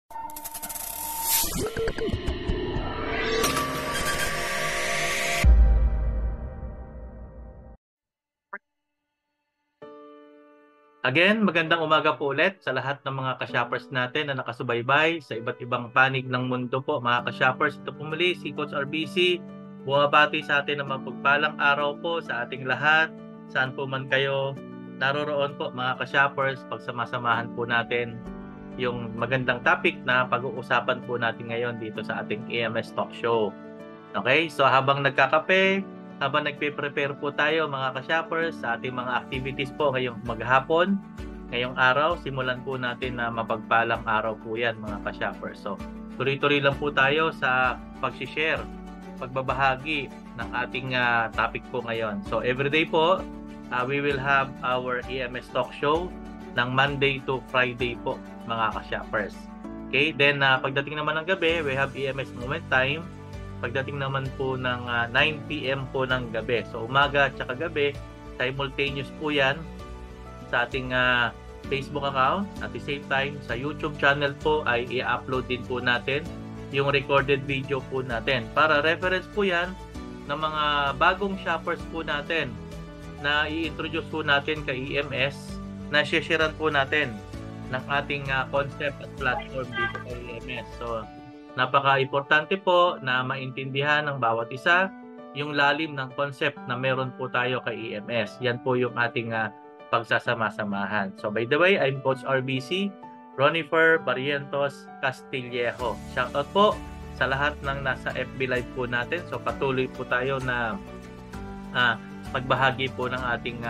Again, magandang umaga po ulit sa lahat ng mga ka-shoppers natin na nakasubaybay sa iba't ibang panig ng mundo po. Mga ka-shoppers, ito po muli si Coach RBC. Bumabati sa atin ng mapagpalang araw po sa ating lahat. Saan po man kayo naroroon po mga ka-shoppers, pagsamasamahan po natin yung magandang topic na pag-uusapan po natin ngayon dito sa ating EMS Talk Show. Okay, so habang nagkakape, habang nagpe-prepare po tayo mga ka-shoppers sa ating mga activities po ngayong maghapon, ngayong araw, simulan po natin na mapagpalang araw po yan mga ka-shoppers. So, tuloy-tuloy lang po tayo sa pag-share, pagbabahagi ng ating topic po ngayon. So, everyday po, we will have our EMS Talk Show ng Monday to Friday po mga ka-shoppers. Okay, then pagdating naman ng gabi, we have EMS Moment Time. Pagdating naman po ng 9 PM po ng gabi. So umaga at saka gabi, simultaneous po yan sa ating Facebook account. At the same time, sa YouTube channel po ay i-upload din po natin yung recorded video po natin. Para reference po yan ng mga bagong shoppers po natin na i-introduce po natin kay EMS, na share-sharean po natin ng ating concept at platform dito kay EMS. So napaka-importante po na maintindihan ng bawat isa yung lalim ng concept na meron po tayo kay EMS. Yan po yung ating pagsasama-samahan. So by the way, I'm Coach RBC, Ronifer Barrientos Castillejo. Shoutout po sa lahat ng nasa FB Live po natin. So patuloy po tayo na magbahagi po ng ating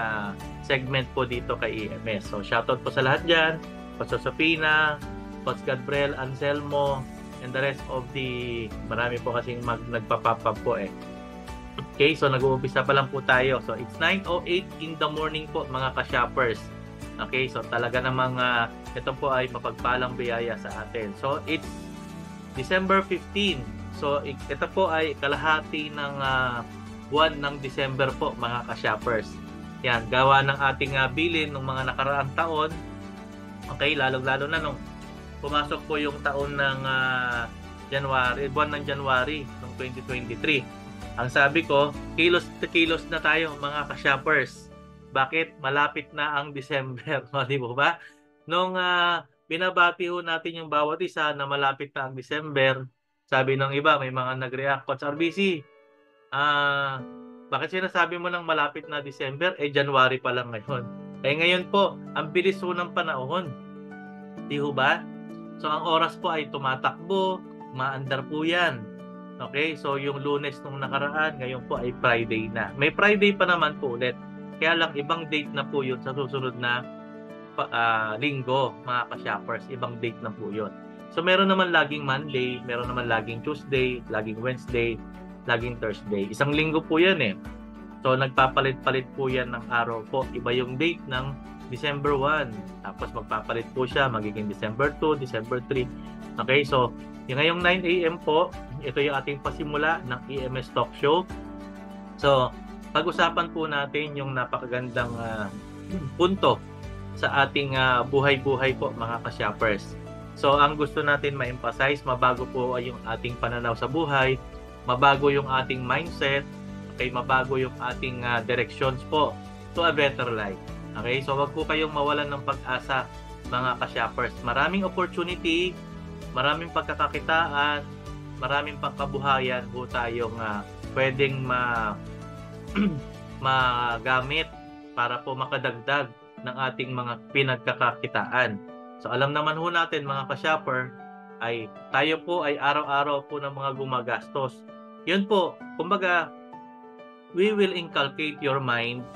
segment po dito kay EMS. So shoutout po sa lahat dyan. Coach Josefina, Coach Gabriel, Anselmo, and the rest of the marami po kasing nagpa-pop up po eh. Okay, so nag-uumpisa pa lang po tayo. So it's 9:08 in the morning po mga ka-shoppers. Okay, so talaga namang ito po ay mapagpalang biyaya sa atin. So it's December 15. So ito po ay kalahati ng buwan ng December po mga ka-shoppers. Yan, gawa ng ating bilin ng mga nakaraang taon. Okay, lalo-lalo na nung pumasok po yung taon ng buwan ng January ng 2023. Ang sabi ko, kilos na kilos na tayo mga ka-shoppers. Bakit? Malapit na ang December. Di ba? Nung binabati ho natin yung bawat isa na malapit na ang December, sabi ng iba, may mga nag-react, Coach RBC, bakit sinasabi mo nang malapit na December? January pa lang ngayon. Ngayon po, ang bilis ho ng panahon. Di ba? So, ang oras po ay tumatakbo, maandar po yan. Okay? So, yung Lunes nung nakaraan, ngayon po ay Friday na. May Friday pa naman po ulit. Kaya lang, ibang date na po yun sa susunod na linggo, mga ka-shoppers. Ibang date na po yun. So, meron naman laging Monday, meron naman laging Tuesday, laging Wednesday, laging Thursday. Isang linggo po yan eh. So, nagpapalit-palit po yan ng araw po. Iba yung date ng December 1. Tapos magpapalit po siya, magiging December 2, December 3. Okay, so yung ngayong 9 AM po, ito yung ating pasimula ng EMS Talk Show. So, pag-usapan po natin yung napakagandang punto sa ating buhay-buhay po mga ka-shoppers. So, ang gusto natin ma-emphasize, mabago po ay yung ating pananaw sa buhay, mabago yung ating mindset, okay, mabago yung ating directions po to a better life. Okay, so wag po kayong mawalan ng pag-asa mga ka-shoppers. Maraming opportunity, maraming pagkakakitaan, maraming pangkabuhayan po tayong pwedeng magamit para po makadagdag ng ating mga pinagkakakitaan. So alam naman ho natin mga ka-shopper, ay tayo po ay araw-araw po ng mga gumagastos. Yun po, kumbaga, we will inculcate your mind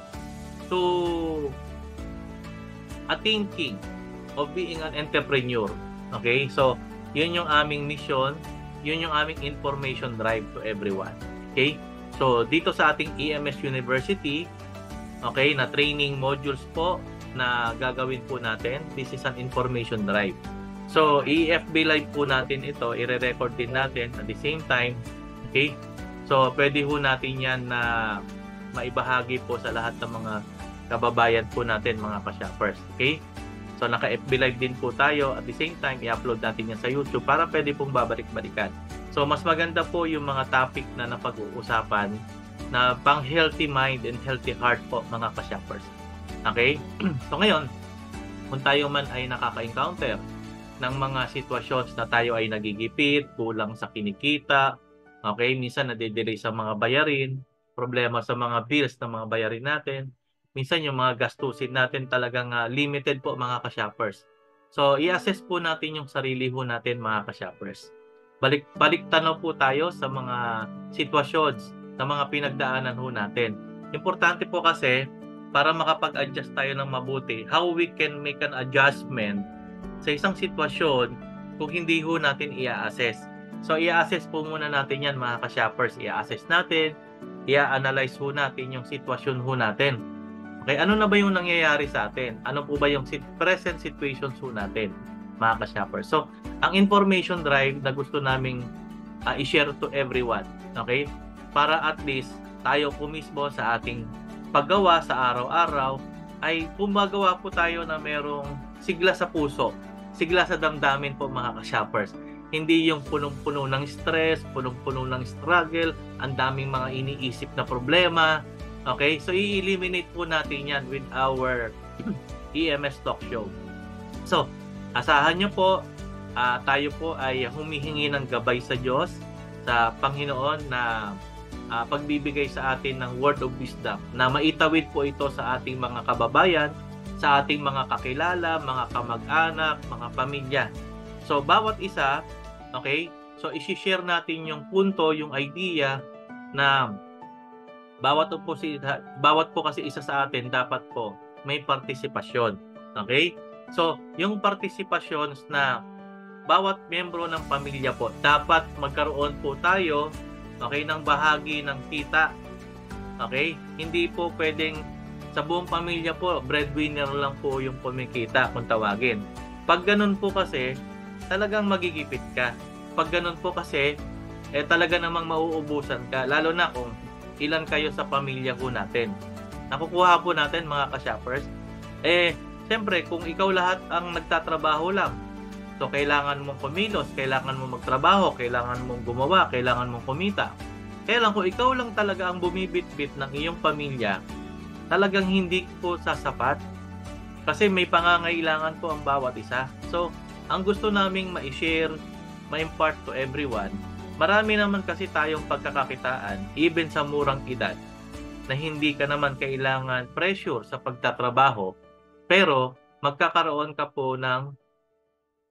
to a thinking of being an entrepreneur. Okay? So, yun yung aming mission, yun yung aming information drive to everyone. Okay? So, dito sa ating EMS University, okay, na training modules po na gagawin po natin, this is an information drive. So, EFB Live po natin ito, i-record din natin at the same time. Okay? So, pwede po natin yan na maibahagi po sa lahat ng mga kababayan po natin, mga ka-shoppers. Okay? So naka-FB Live din po tayo. At the same time, i-upload natin yan sa YouTube para pwede pong babalik-balikan. So mas maganda po yung mga topic na napag-uusapan na pang healthy mind and healthy heart po mga ka-shoppers. Okay? So ngayon, kung tayo man ay nakaka-encounter ng mga sitwasyon na tayo ay nagigipit, kulang sa kinikita, okay, minsan nade-delay sa mga bayarin, problema sa mga bills na mga bayarin natin, minsan yung mga gastusin natin talagang limited po mga ka-shoppers. So i-assess po natin yung sarili po natin mga ka-shoppers. Balik tanaw po tayo sa mga sitwasyon, sa mga pinagdaanan ho natin. Importante po kasi para makapag-adjust tayo ng mabuti, how we can make an adjustment sa isang sitwasyon kung hindi ho natin i-assess. So, i-assess po muna natin yan mga ka-shoppers. I-assess natin, i-analyze ho natin yung sitwasyon ho natin. Okay, ano na ba yung nangyayari sa atin? Ano po ba yung present situations ho natin mga ka-shoppers? So, ang information drive na gusto naming i-share to everyone. Okay? Para at least tayo po mismo sa ating paggawa sa araw-araw ay gumagawa po tayo na merong sigla sa puso, sigla sa damdamin po mga ka-shoppers. Hindi yung punong-puno ng stress, punong-puno ng struggle, ang daming mga iniisip na problema. Okay? So, i-eliminate po natin yan with our EMS Talk Show. So, asahan nyo po, tayo po ay humihingi ng gabay sa Diyos, sa Panginoon na pagbibigay sa atin ng word of wisdom na maitawid po ito sa ating mga kababayan, sa ating mga kakilala, mga kamag-anak, mga pamilya. So, bawat isa, okay, so isi-share natin yung punto, yung idea na bawat po kasi isa sa atin dapat po may partisipasyon. Okay? So, yung partisipasyon na bawat miyembro ng pamilya po, dapat magkaroon po tayo, okay, ng bahagi ng kita. Okay? Hindi po pwedeng sa buong pamilya po, breadwinner lang po yung kumikita kung tawagin. Pag ganun po kasi, talagang magigipit ka. Pag ganun po kasi, talaga namang mauubusan ka. Lalo na kung ilan kayo sa pamilya po natin. Nakukuha po natin mga ka-shoppers. Siyempre, kung ikaw lahat ang nagtatrabaho lang, so kailangan mong kumilos, kailangan mong magtrabaho, kailangan mong gumawa, kailangan mong kumita. Kaya lang kung ikaw lang talaga ang bumibit-bit ng iyong pamilya, talagang hindi po sasapat kasi may pangangailangan po ang bawat isa. So, ang gusto naming ma-share, ma-impart to everyone, marami naman kasi tayong pagkakakitaan, even sa murang edad, na hindi ka naman kailangan pressure sa pagtatrabaho, pero magkakaroon ka po ng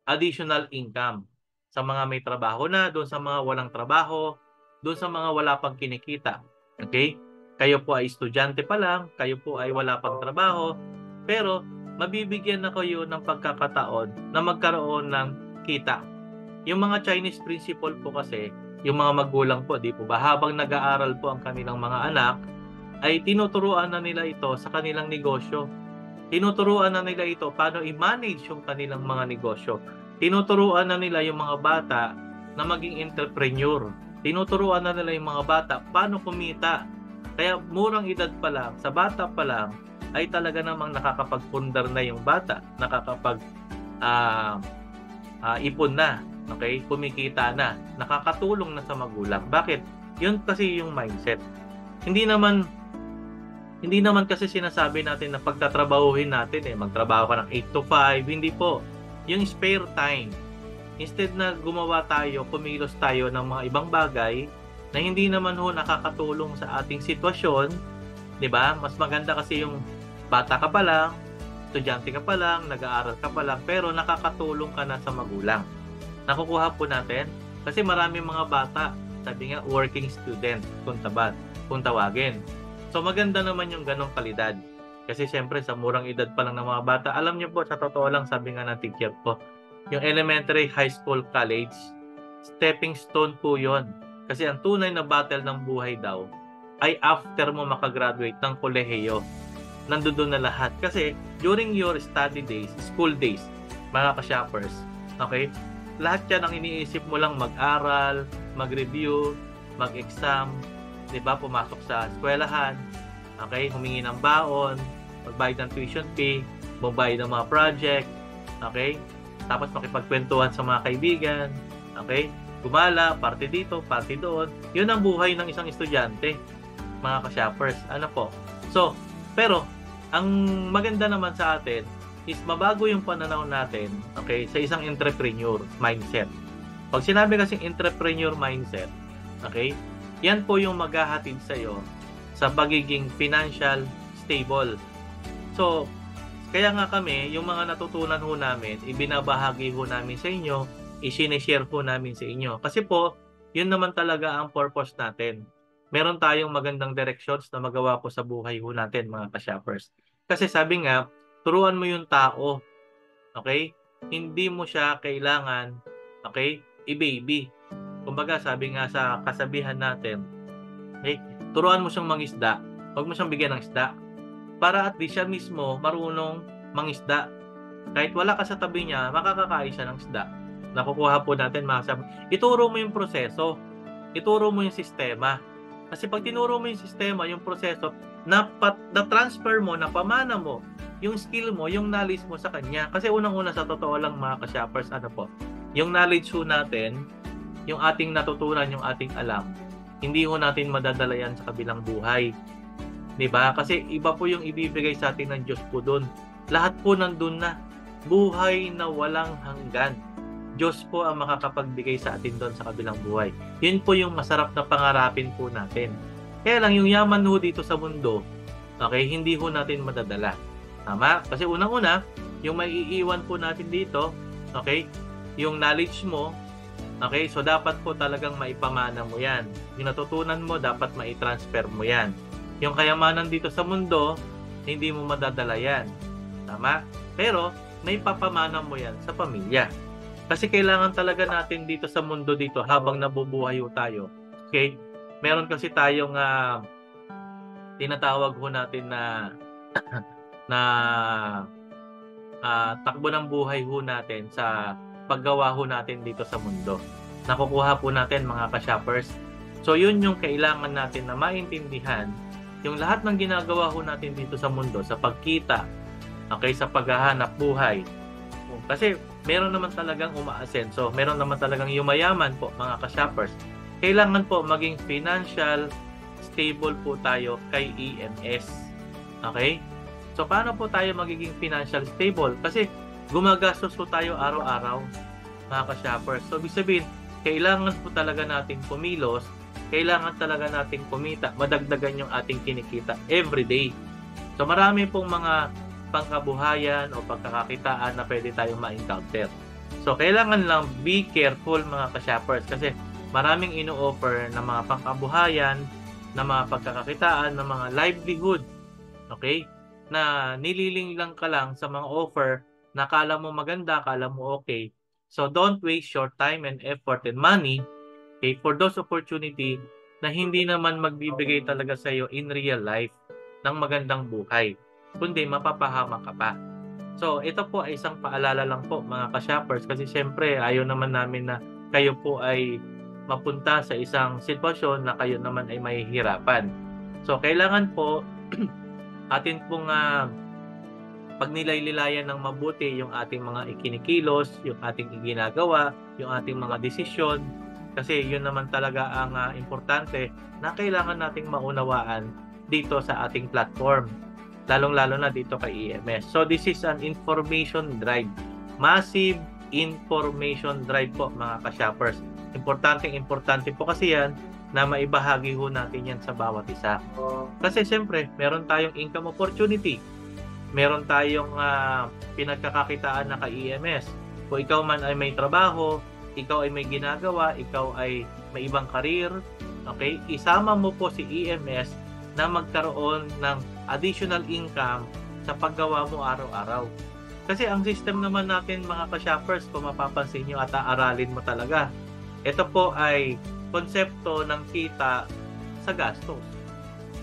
additional income sa mga may trabaho na, doon sa mga walang trabaho, doon sa mga wala pang kinikita. Okay? Kayo po ay estudyante pa lang, kayo po ay wala pang trabaho, pero mabibigyan na kayo ng pagkakataon na magkaroon ng kita. Yung mga Chinese principle po kasi, yung mga magulang po, di po ba, habang nag-aaral po ang kanilang mga anak, ay tinuturuan na nila ito sa kanilang negosyo. Tinuturuan na nila ito paano i-manage yung kanilang mga negosyo. Tinuturuan na nila yung mga bata na maging entrepreneur. Tinuturuan na nila yung mga bata paano kumita. Kaya murang edad pa lang, sa bata pa lang, ay talaga namang nakakapagpundar na yung bata, ipon na, okay? Kumikita na, nakakatulong na sa magulang. Bakit? Yun kasi yung mindset. Hindi naman kasi sinasabi natin na pagtatrabahuhin natin, magtrabaho ka ng 8 to 5, hindi po. Yung spare time, instead na gumawa tayo, kumilos tayo ng mga ibang bagay na hindi naman ho nakakatulong sa ating sitwasyon, 'di ba? Mas maganda kasi yung bata ka pa lang, estudyante ka pa lang, nag-aaral ka pa lang, pero nakakatulong ka na sa magulang. Nakukuha po natin kasi maraming mga bata, sabi nga working student kung tawagin. So maganda naman yung ganong kalidad. Kasi siyempre sa murang edad pa lang ng mga bata, alam niyo po, sa totoo lang, sabi nga ng teacher ko, yung elementary, high school, college, stepping stone po yon. Kasi ang tunay na battle ng buhay daw ay after mo makagraduate ng kolehiyo. Nandoon na lahat. Kasi during your study days, school days, mga ka-shoppers, okay, lahat yan ang iniisip mo lang mag-aral, mag-review, mag-exam, di ba, pumasok sa eskwelahan, okay, humingi ng baon, magbayad ng tuition fee, magbayad ng mga project, Okay? Tapos makipagkwentuhan sa mga kaibigan. Okay? Gumala, party dito, party doon. Yun ang buhay ng isang estudyante, mga ka-shoppers. Ano po? So, pero, ang maganda naman sa atin is mabago yung pananaw natin, okay, sa isang entrepreneur mindset. Pag sinabi kasing entrepreneur mindset, okay, yan po yung maghahatid sa'yo sa pagiging financial stable. So, kaya nga kami, yung mga natutunan ho namin, ibinabahagi ho namin sa inyo, i-share ho namin sa inyo. Kasi po, yun naman talaga ang purpose natin. Meron tayong magandang directions na magawa po sa buhay ho natin, mga ka-shoppers. Kasi sabi nga, turuan mo yung tao, okay? Hindi mo siya kailangan, okay, i-baby. Kumbaga, sabi nga sa kasabihan natin, okay, turuan mo siyang mangisda, huwag mo siyang bigyan ng isda. Para at least siya mismo marunong mangisda. Kahit wala ka sa tabi niya, makakakain siya ng isda. Nakukuha po natin, ituro mo yung proseso, ituro mo yung sistema. Kasi pag tinuro mo yung sistema, yung proseso, na-transfer mo, napamana mo, yung skill mo, yung knowledge mo sa kanya. Kasi unang-una sa totoo lang, mga ka-shoppers, ano po, yung knowledge ho natin, yung ating natutunan, yung ating alam, hindi ho natin madadala yan sa kabilang buhay. Diba? Kasi iba po yung ibibigay sa atin ng Diyos po doon. Lahat po nandun na. Buhay na walang hanggan. Diyos po ang makakapagbigay sa atin doon sa kabilang buhay. Yun po yung masarap na pangarapin po natin. Kaya lang yung yaman ho dito sa mundo, okay, hindi ho natin madadala. Tama? Kasi unang-una, yung maiiwan po natin dito, okay, yung knowledge mo, okay, so dapat po talagang maipamana mo yan. Yung natutunan mo, dapat maitransfer mo yan. Yung kayamanan dito sa mundo, hindi mo madadala yan. Tama? Pero, may papamana mo yan sa pamilya. Kasi kailangan talaga natin dito sa mundo dito habang nabubuhay tayo. Okay? Meron kasi tayong tinatawag ho natin na takbo ng buhay ho natin sa paggawa ho natin dito sa mundo. Nakukuha po natin, mga ka-shoppers. So, yun yung kailangan natin na maintindihan. Yung lahat ng ginagawa ho natin dito sa mundo, sa pagkita, okay, sa paghahanap buhay. Kasi meron naman talagang umaasenso, meron naman talagang yumayaman po, mga ka-shoppers. Kailangan po maging financial stable po tayo kay EMS. Okay? So, paano po tayo magiging financial stable? Kasi gumagastos po tayo araw-araw, mga ka-shoppers. So, ibig sabihin, kailangan po talaga natin pumilos, kailangan talaga nating kumita, madagdagan yung ating kinikita everyday. So marami pong mga pangkabuhayan o pagkakakitaan na pwede tayong ma-encounter. So kailangan lang be careful, mga ka-shoppers, kasi maraming ino-offer na mga pangkabuhayan, na mga pagkakakitaan, na mga livelihood, okay, na nililing lang ka lang sa mga offer na kala mo maganda, kala mo okay. So don't waste your time and effort and money, okay, for those opportunity na hindi naman magbibigay talaga sa iyo in real life ng magandang buhay, kundi mapapahamak ka pa. So, ito po ay isang paalala lang po, mga ka-shoppers, kasi syempre ayaw naman namin na kayo po ay mapunta sa isang sitwasyon na kayo naman ay mahihirapan. So, kailangan po atin pong pagnilay-lilayan ng mabuti yung ating mga ikinikilos, yung ating ginagawa, yung ating mga desisyon. Kasi yun naman talaga ang importante na kailangan nating maunawaan dito sa ating platform. Lalong-lalo na dito kay EMS. So this is an information drive. Massive information drive po, mga ka-shoppers. Importante po kasi yan na maibahagi ho natin yan sa bawat isa. Kasi siyempre, meron tayong income opportunity. Meron tayong pinagkakakitaan na kay EMS. Kung ikaw man ay may trabaho, ikaw ay may ginagawa, ikaw ay may ibang career, okay, isama mo po si EMS na magkaroon ng additional income sa paggawa mo araw-araw. Kasi ang system naman natin, mga ka-shoppers, kung mapapansin nyo at aaralin mo talaga, ito po ay konsepto ng kita sa gastos.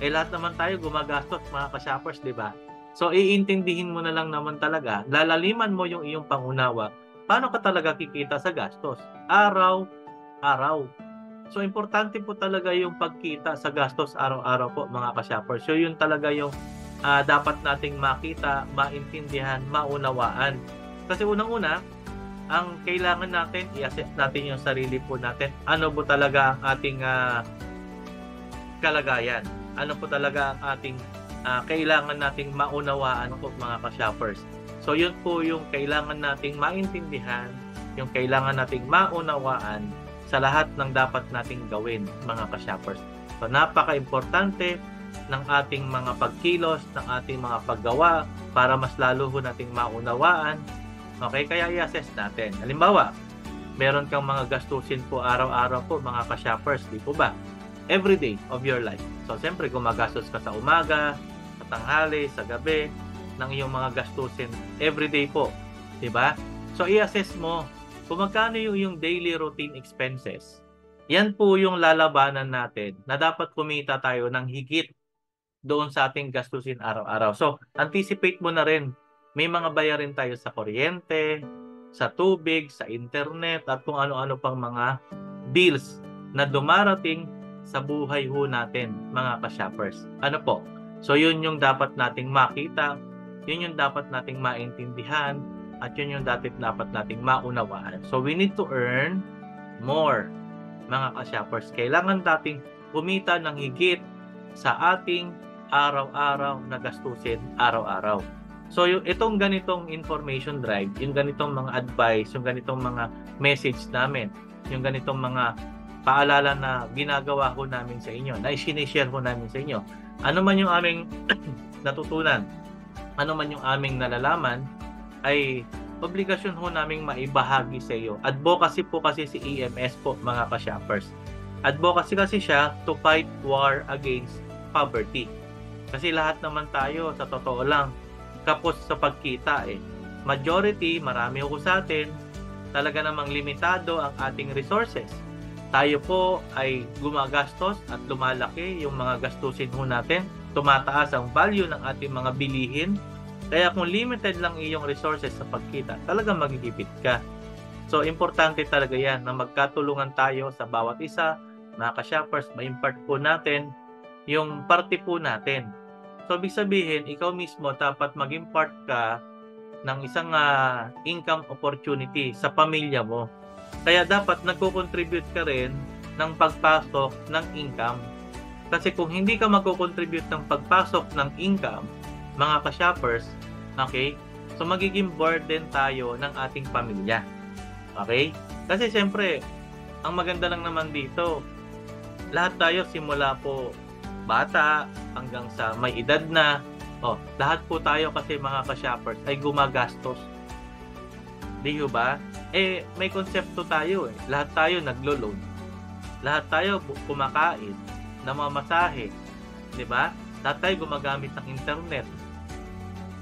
Lahat naman tayo gumagastos, mga ka-shoppers, di ba? So, iintindihin mo na lang naman talaga, lalaliman mo yung iyong pangunawa, paano ka talaga kikita sa gastos? Araw-araw. So, importante po talaga yung pagkita sa gastos araw-araw po, mga ka-shoppers. So, yun talaga yung dapat nating makita, maintindihan, maunawaan. Kasi unang-una, ang kailangan natin, i-assess natin yung sarili po natin. Ano po talaga ang ating kalagayan? Ano po talaga ang ating kailangan nating maunawaan po mga ka-shoppers? So yun po yung kailangan nating maintindihan, yung kailangan nating maunawaan sa lahat ng dapat nating gawin mga ka-shoppers. So napaka-importante ng ating mga pagkilos, ng ating mga paggawa para mas lalo ho nating maunawaan. Okay, kaya i-assess natin. Halimbawa, meron kang mga gastusin po araw-araw po mga ka-shoppers, di po ba? Every day of your life. So, siyempre, gumagastos ka sa umaga, sa tanghali, sa gabi, ng iyong mga gastusin every day po. Di ba? So, i-assess mo kung magkano yung daily routine expenses. Yan po yung lalabanan natin na dapat kumita tayo ng higit doon sa ating gastusin araw-araw. So, anticipate mo na rin. May mga bayarin tayo sa kuryente, sa tubig, sa internet, at kung ano-ano pang mga bills na dumarating sa buhay ho natin, mga ka-shoppers. Ano po? So, yun yung dapat nating makita, yun yung dapat nating maintindihan, at yun yung dapat nating maunawaan. So, we need to earn more, mga ka-shoppers. Kailangan nating kumita ng higit sa ating araw-araw na gastusin araw-araw. So, itong ganitong information drive, yung ganitong mga advice, yung ganitong mga message namin, yung ganitong mga paalala na ginagawa ko namin sa inyo, na i-share ko namin sa inyo, ano man yung aming natutunan, ano man yung aming nalalaman, ay obligasyon ho naming maibahagi sa iyo. Advocacy po kasi si EMS po, mga ka-shoppers. Advocacy kasi siya to fight war against poverty. Kasi lahat naman tayo, sa totoo lang, kapos sa pagkita eh. Majority, marami ho sa atin, talaga namang limitado ang ating resources. Tayo po ay gumagastos at lumalaki yung mga gastusin ho natin. Tumataas ang value ng ating mga bilihin. Kaya kung limited lang iyong resources sa pagkita, talagang magigipit ka. So, importante talaga yan na magkatulungan tayo sa bawat isa, mga ka-shoppers, ma-impart po natin yung parte po natin. So, ibig sabihin, ikaw mismo dapat maging part ka ng isang income opportunity sa pamilya mo. Kaya dapat nagko-contribute ka rin ng pagpasok ng income. Kasi kung hindi ka magko-contribute ng pagpasok ng income, mga ka-shoppers, okay, so magiging burden tayo ng ating pamilya. Okay? Kasi siyempre, ang maganda lang naman dito, lahat tayo simula po bata hanggang sa may edad na, lahat po tayo kasi mga ka-shoppers ay gumagastos. Di ba? May konsepto tayo eh. Lahat tayo naglo-loan. Lahat tayo kumakain, namamasahe. Di ba? Lahat tayo gumagamit ng internet.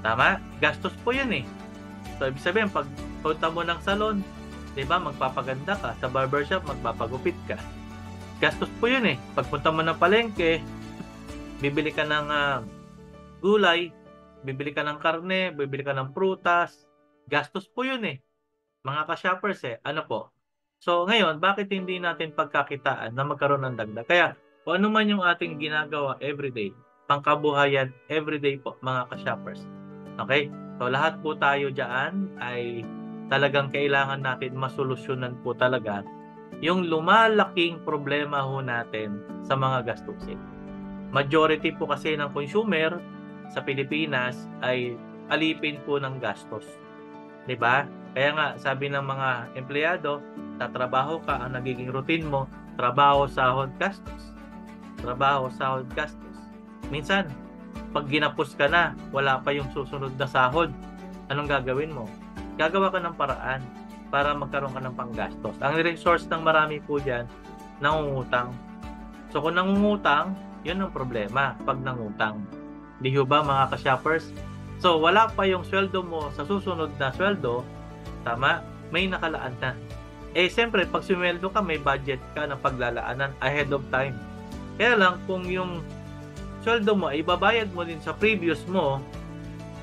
Tama? Gastos po yun eh. So, ibig sabihin, pag punta mo ng salon, di ba, magpapaganda ka. Sa barbershop, magpapagupit ka. Gastos po yun eh. Pagpunta mo ng palengke, bibili ka ng gulay, bibili ka ng karne, bibili ka ng prutas. Gastos po yun eh. Mga ka-shoppers eh. Ano po? So ngayon, bakit hindi natin pagkakitaan na magkaroon ng dagdag? Kaya kung ano man yung ating ginagawa everyday, pangkabuhayan everyday po, mga ka-shoppers. Okay? So lahat po tayo dyan ay talagang kailangan natin masolusyonan po talaga yung lumalaking problema ho natin sa mga gastusin. Majority po kasi ng consumer sa Pilipinas ay alipin po ng gastos. 'Di ba? Kaya nga sabi ng mga empleyado, tatrabaho ka, ang nagiging routine mo, trabaho, sahod, gastos. Trabaho, sahod, gastos. Minsan, pag ginapos ka na, wala pa yung susunod na sahod. Anong gagawin mo? Gagawa ka ng paraan para magkaroon ka ng panggastos. Ang resource ng marami po diyan, nangungutang. So kung nangungutang, yun ang problema pag nangutang. Di ba mga ka-shoppers? So wala pa yung sweldo mo sa susunod na sweldo, tama? May nakalaan na. Siyempre, pag sumweldo ka, may budget ka ng paglalaanan ahead of time. Kaya lang, kung yung sweldo mo ay ibabayad mo din sa previous mo,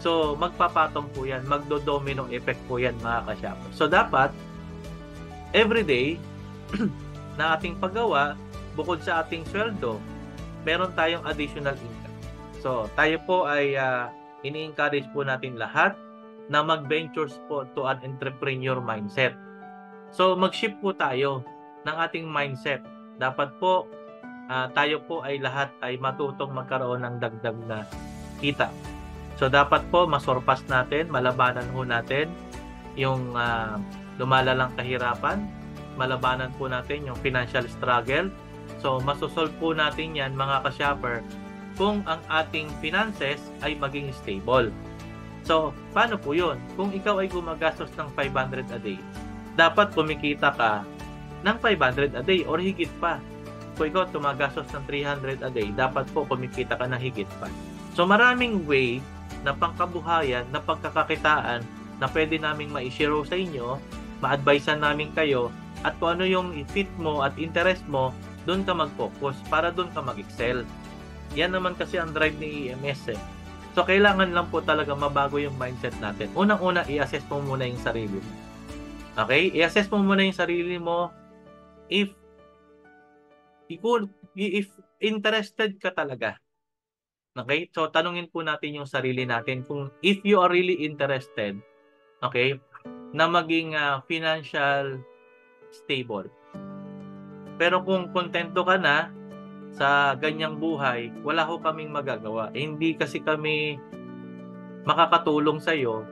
so magpapatong po yan, magdo-domino effect po yan, mga ka-shoppers. So dapat, everyday, na ating paggawa, bukod sa ating sweldo, meron tayong additional income. So, tayo po ay ini-encourage po natin lahat na mag-ventures po to an entrepreneur mindset. So mag-shift po tayo ng ating mindset. Dapat po tayo po ay lahat ay matutong magkaroon ng dagdag na kita. So dapat po masurpass natin, malabanan ho natin yung lumalalang kahirapan, malabanan po natin yung financial struggle. So masosolve po natin yan mga ka-shopper kung ang ating finances ay maging stable. So, paano po yun? Kung ikaw ay gumagastos ng 500 a day, dapat kumikita ka ng 500 a day or higit pa. Kung ikaw tumagastos ng 300 a day, dapat po kumikita ka ng higit pa. So, maraming way na pangkabuhayan, na pagkakakitaan na pwede naming ma-share sa inyo, ma-advisean namin kayo, at kung ano yung fit mo at interest mo, doon ka mag-focus para doon ka mag-excel. Yan naman kasi ang drive ni EMS eh. So, kailangan lang po talaga mabago yung mindset natin. Unang-una, i-assess mo muna yung sarili mo. Okay? I-assess mo muna yung sarili mo if interested ka talaga. Okay? So, tanungin po natin yung sarili natin kung if you are really interested, okay, na maging financial stable. Pero kung kontento ka na sa ganyang buhay, wala ho kaming magagawa. Hindi kasi kami makakatulong sa iyo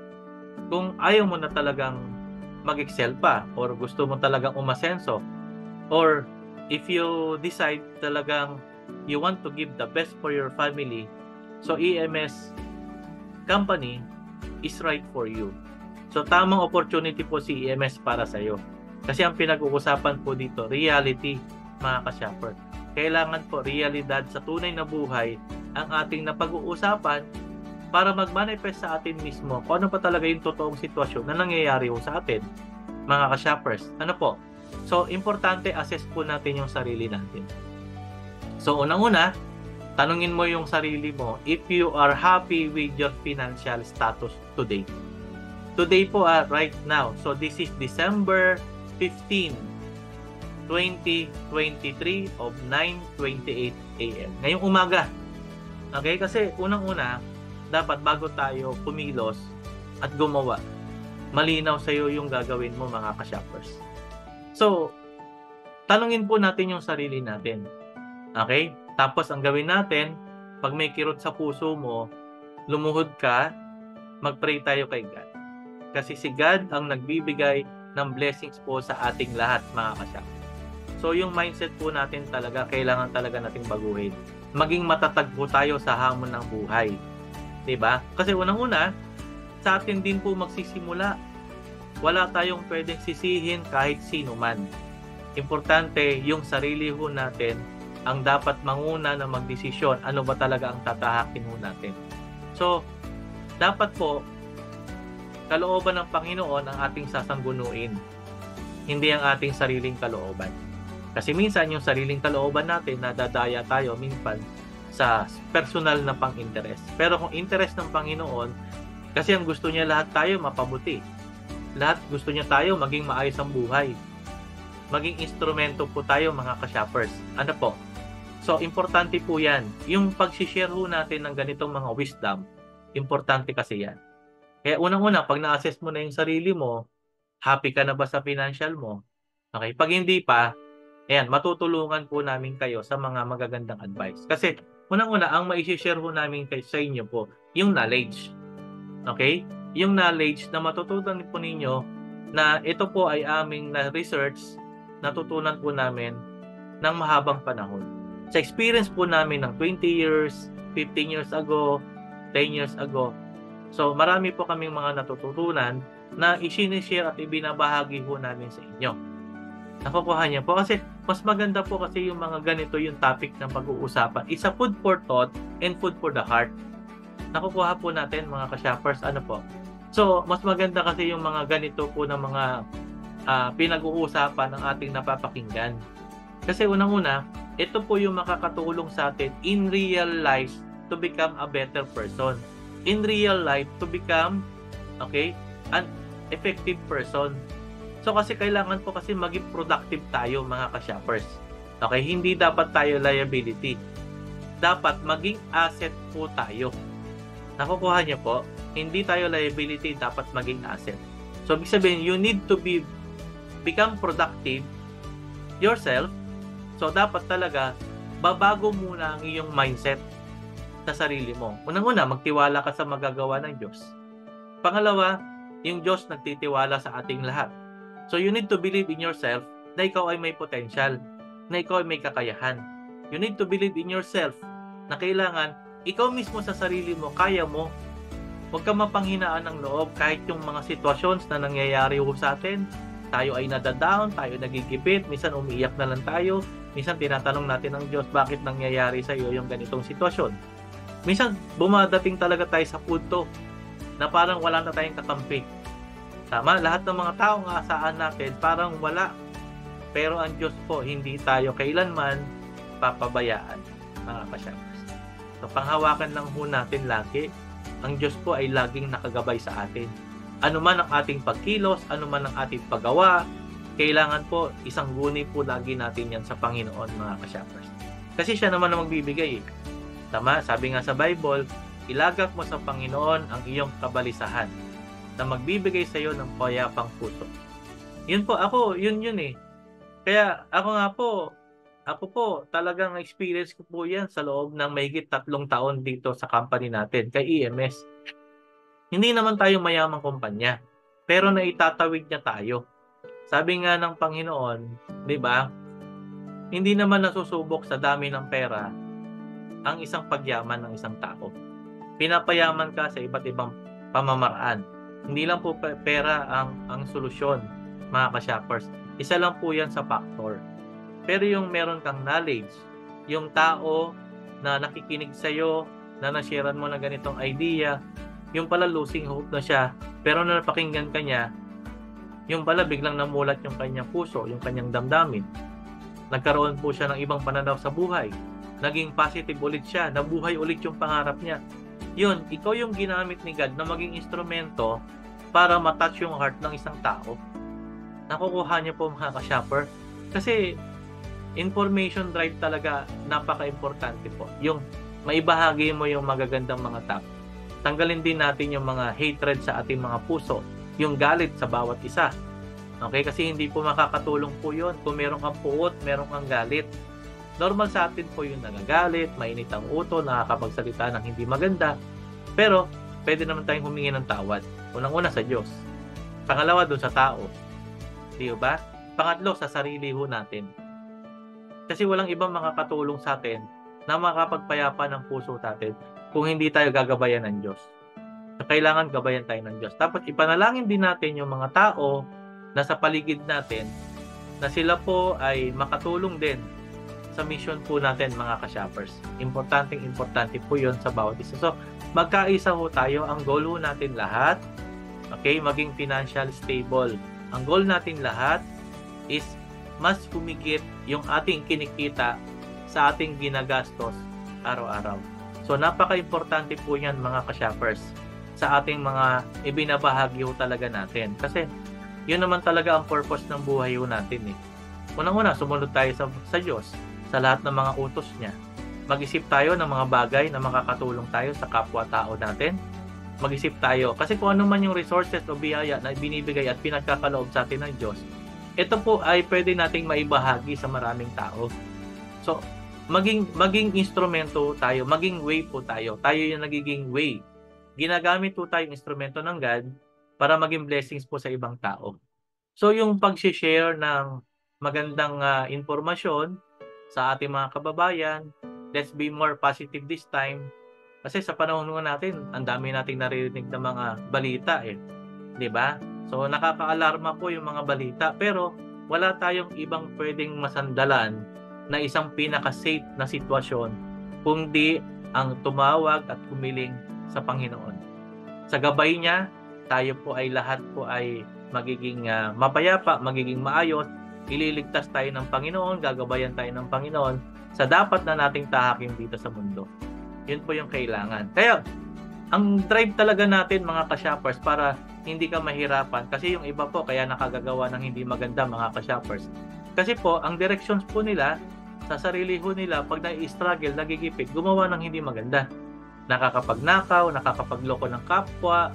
kung ayaw mo na talagang mag-excel pa or gusto mo talagang umasenso, or if you decide talagang you want to give the best for your family, so EMS company is right for you. So tamang opportunity po si EMS para sa iyo. Kasi ang pinag-uusapan po dito, reality mga ka-shopper. Kailangan po realidad sa tunay na buhay ang ating napag-uusapan para mag-manifest sa atin mismo kung ano pa talaga yung totoong sitwasyon na nangyayari sa atin, mga ka-shoppers. Ano po? So, importante assess po natin yung sarili natin. So, unang-una, tanungin mo yung sarili mo if you are happy with your financial status today. Today po, right now. So, this is December 15, 2023 of 9:28 AM. Ngayong umaga. Okay? Kasi unang-una, dapat bago tayo kumilos at gumawa, malinaw sa iyo yung gagawin mo mga ka-shoppers. So, tanungin po natin yung sarili natin. Okay? Tapos ang gawin natin, pag may kirot sa puso mo, lumuhod ka, mag-pray tayo kay God. Kasi si God ang nagbibigay ng blessings po sa ating lahat mga ka-shoppers. So yung mindset po natin talaga, kailangan talaga nating baguhin. Maging matatag po tayo sa hamon ng buhay. 'Di ba? Kasi unang-una, sa atin din po magsisimula. Wala tayong pwedeng sisihin kahit sino man. Importante yung sarili ho natin ang dapat manguna na magdesisyon. Ano ba talaga ang tatahakin ho natin? So, dapat po kalooban ng Panginoon ang ating sasanggunuin. Hindi ang ating sariling kalooban. Kasi minsan yung sariling kalooban natin, nadadaya tayo minsan sa personal na pang-interest. Pero kung interest ng Panginoon, kasi ang gusto niya lahat tayo mapabuti. Lahat gusto niya tayo maging maayos ang buhay. Maging instrumento po tayo mga ka-shoppers. Ano po? So, importante po yan. Yung pag-share ho natin ng ganitong mga wisdom, importante kasi yan. Kaya unang-una, pag na-assess mo na yung sarili mo, happy ka na ba sa financial mo? Okay? Pag hindi pa, ayan, matutulungan po namin kayo sa mga magagandang advice. Kasi, unang-una, ang mai-share po namin sa inyo po, yung knowledge. Okay? Yung knowledge na matutunan po ninyo na ito po ay aming na-research, natutunan po namin ng mahabang panahon. Sa experience po namin ng 20 years, 15 years ago, 10 years ago. So, marami po kaming mga natututunan na i-share at ibinabahagi po namin sa inyo. Nakukuha niya po kasi mas maganda po kasi yung mga ganito yung topic ng pag-uusapan. Isa food for thought and food for the heart. Nakukuha po natin mga ka-shoppers, ano po. So, mas maganda kasi yung mga ganito po ng mga pinag-uusapan ng ating napapakinggan. Kasi unang-una, ito po yung makakatulong sa atin in real life to become a better person. In real life to become, okay, an effective person. So kasi kailangan po kasi maging productive tayo mga ka-shoppers. Okay, hindi dapat tayo liability. Dapat maging asset po tayo. Nakukuha niyo po? Hindi tayo liability, dapat maging asset. So, ibig sabihin, you need to become productive yourself. So, dapat talaga, babago muna ang iyong mindset sa sarili mo. Unang-una, magtiwala ka sa magagawa ng Diyos. Pangalawa, yung Diyos nagtitiwala sa ating lahat. So, you need to believe in yourself na ikaw ay may potential, na ikaw ay may kakayahan. You need to believe in yourself na kailangan, ikaw mismo sa sarili mo, kaya mo. Huwag ka mapanghinaan ng loob kahit yung mga sitwasyons na nangyayari sa atin. Tayo ay nadadown, tayo nagigipit, minsan umiiyak na lang tayo, minsan tinatanong natin ng Diyos, bakit nangyayari sa iyo yung ganitong sitwasyon. Minsan bumadating talaga tayo sa punto na parang wala na tayong kakampi. Tama, lahat ng mga taong aasaan natin parang wala. Pero ang Diyos po, hindi tayo kailanman papabayaan, mga kasyapers. So, panghawakan lang ho natin lagi. Ang Diyos po ay laging nakagabay sa atin. Ano man ang ating pagkilos, ano man ang ating paggawa, kailangan po isang guni po lagi natin yan sa Panginoon, mga kasyapers. Kasi siya naman ang magbibigay. Tama, sabi nga sa Bible, ilagak mo sa Panginoon ang iyong kabalisahan na magbibigay sa iyo ng payapang puso. Yun po, yun eh. Kaya ako po, talagang experience ko po yan sa loob ng mahigit 3 taon dito sa company natin, kay EMS. Hindi naman tayo mayamang kumpanya, pero naitatawid niya tayo. Sabi nga ng Panginoon, di ba, hindi naman nasusubok sa dami ng pera ang isang pagyaman ng isang tao. Pinapayaman ka sa iba't ibang pamamaraan. Hindi lang po pera ang solusyon, mga ka-shoppers. Isa lang po yan sa factor. Pero yung meron kang knowledge, yung tao na nakikinig sa'yo, na nasharean mo na ganitong idea, yung pala losing hope na siya, pero na napakinggan ka niya, yung pala biglang namulat yung kanyang puso, yung kanyang damdamin. Nagkaroon po siya ng ibang pananaw sa buhay. Naging positive ulit siya, nabuhay ulit yung pangarap niya. Yun, ikaw yung ginamit ni God na maging instrumento para matouch yung heart ng isang tao. Nakukuha niya po, mga ka-shopper. Kasi information drive talaga napaka-importante po. Yung maibahagi mo yung magagandang mga tao. Tanggalin din natin yung mga hatred sa ating mga puso, yung galit sa bawat isa. Okay? Kasi hindi po makakatulong po yun. Kung meron kang puot, meron kang galit. Normal sa atin po yung nagagalit, mainit ang uto, nakakapagsalita ng hindi maganda. Pero pwede naman tayong humingi ng tawad. Unang-una sa Diyos. Pangalawa doon sa tao. Di ba? Pangatlo sa sarili ho natin. Kasi walang ibang makakatulong sa atin na makapagpayapa ng puso natin kung hindi tayo gagabayan ng Diyos. So, kailangan gabayan tayo ng Diyos. Tapos ipanalangin din natin yung mga tao na sa paligid natin na sila po ay makatulong din sa mission po natin, mga ka-shoppers. Importante po yun sa bawat isa. So, magkaisa ho tayo. Ang goal ho natin lahat, okay, maging financial stable. Ang goal natin lahat is mas humigit yung ating kinikita sa ating ginagastos araw-araw. So, napaka-importante po yan, mga ka-shoppers, sa ating mga ibinabahagi ho talaga natin. Kasi, yun naman talaga ang purpose ng buhay ho natin eh. Unang-una, sumunod tayo sa Diyos, sa lahat ng mga utos niya. Mag-isip tayo ng mga bagay na makakatulong tayo sa kapwa-tao natin. Mag-isip tayo. Kasi kung ano man yung resources o biyaya na binibigay at pinagkakaloob sa atin ng Diyos, ito po ay pwede nating maibahagi sa maraming tao. So, maging instrumento tayo, maging way po tayo. Tayo yung nagiging way. Ginagamit po tayong instrumento ng God para maging blessings po sa ibang tao. So, yung pag-share ng magandang informasyon sa ating mga kababayan, let's be more positive this time. Kasi sa panahon natin, ang dami nating naririnig na mga balita eh. 'Di ba? So nakaka-alarma po yung mga balita, pero wala tayong ibang pwedeng masandalan na isang pinaka-safe na sitwasyon kundi ang tumawag at humiling sa Panginoon. Sa gabay niya, tayo po ay lahat po ay magiging mapayapa, magiging maayos. Ililigtas tayo ng Panginoon, gagabayan tayo ng Panginoon sa dapat na nating tahakin dito sa mundo. Yun po yung kailangan. Kaya, ang drive talaga natin, mga ka-shoppers, para hindi ka mahirapan. Kasi yung iba po, kaya nakagagawa ng hindi maganda, mga ka-shoppers. Kasi po, ang directions po nila, sa sarili ho nila, pag nai-struggle, nagigipit, gumawa ng hindi maganda. nakakapagnakaw, nakakapagloko ng kapwa,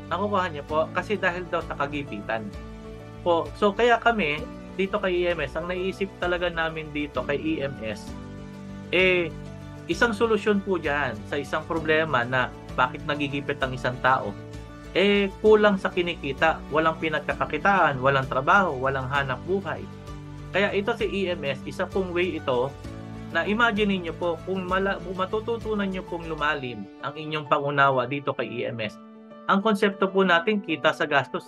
nakukuha niyo po kasi dahil daw sa kagipitan po. So kaya kami dito kay EMS, ang naiisip talaga namin dito kay EMS, isang solusyon po dyan sa isang problema na bakit nagigipit ang isang tao. Kulang sa kinikita, walang pinagkakakitaan, walang trabaho, walang hanap buhay. Kaya ito si EMS, isa pong way ito na imagine niyo po kung matututunan niyo pong lumalim ang inyong pangunawa dito kay EMS. Ang konsepto po natin, kita sa gastos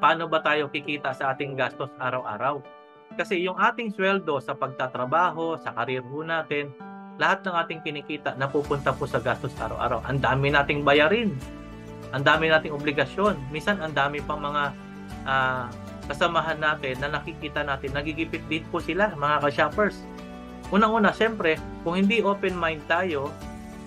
Paano ba tayo kikita sa ating gastos araw-araw? Kasi yung ating sweldo sa pagtatrabaho, sa karir po natin, lahat ng ating kinikita napupunta po sa gastos araw-araw. Ang dami nating bayarin. Ang dami nating obligasyon. Minsan ang dami pang mga kasamahan natin na nakikita natin, nagigipit din po sila, mga ka-shoppers. Unang-una, siyempre, kung hindi open mind tayo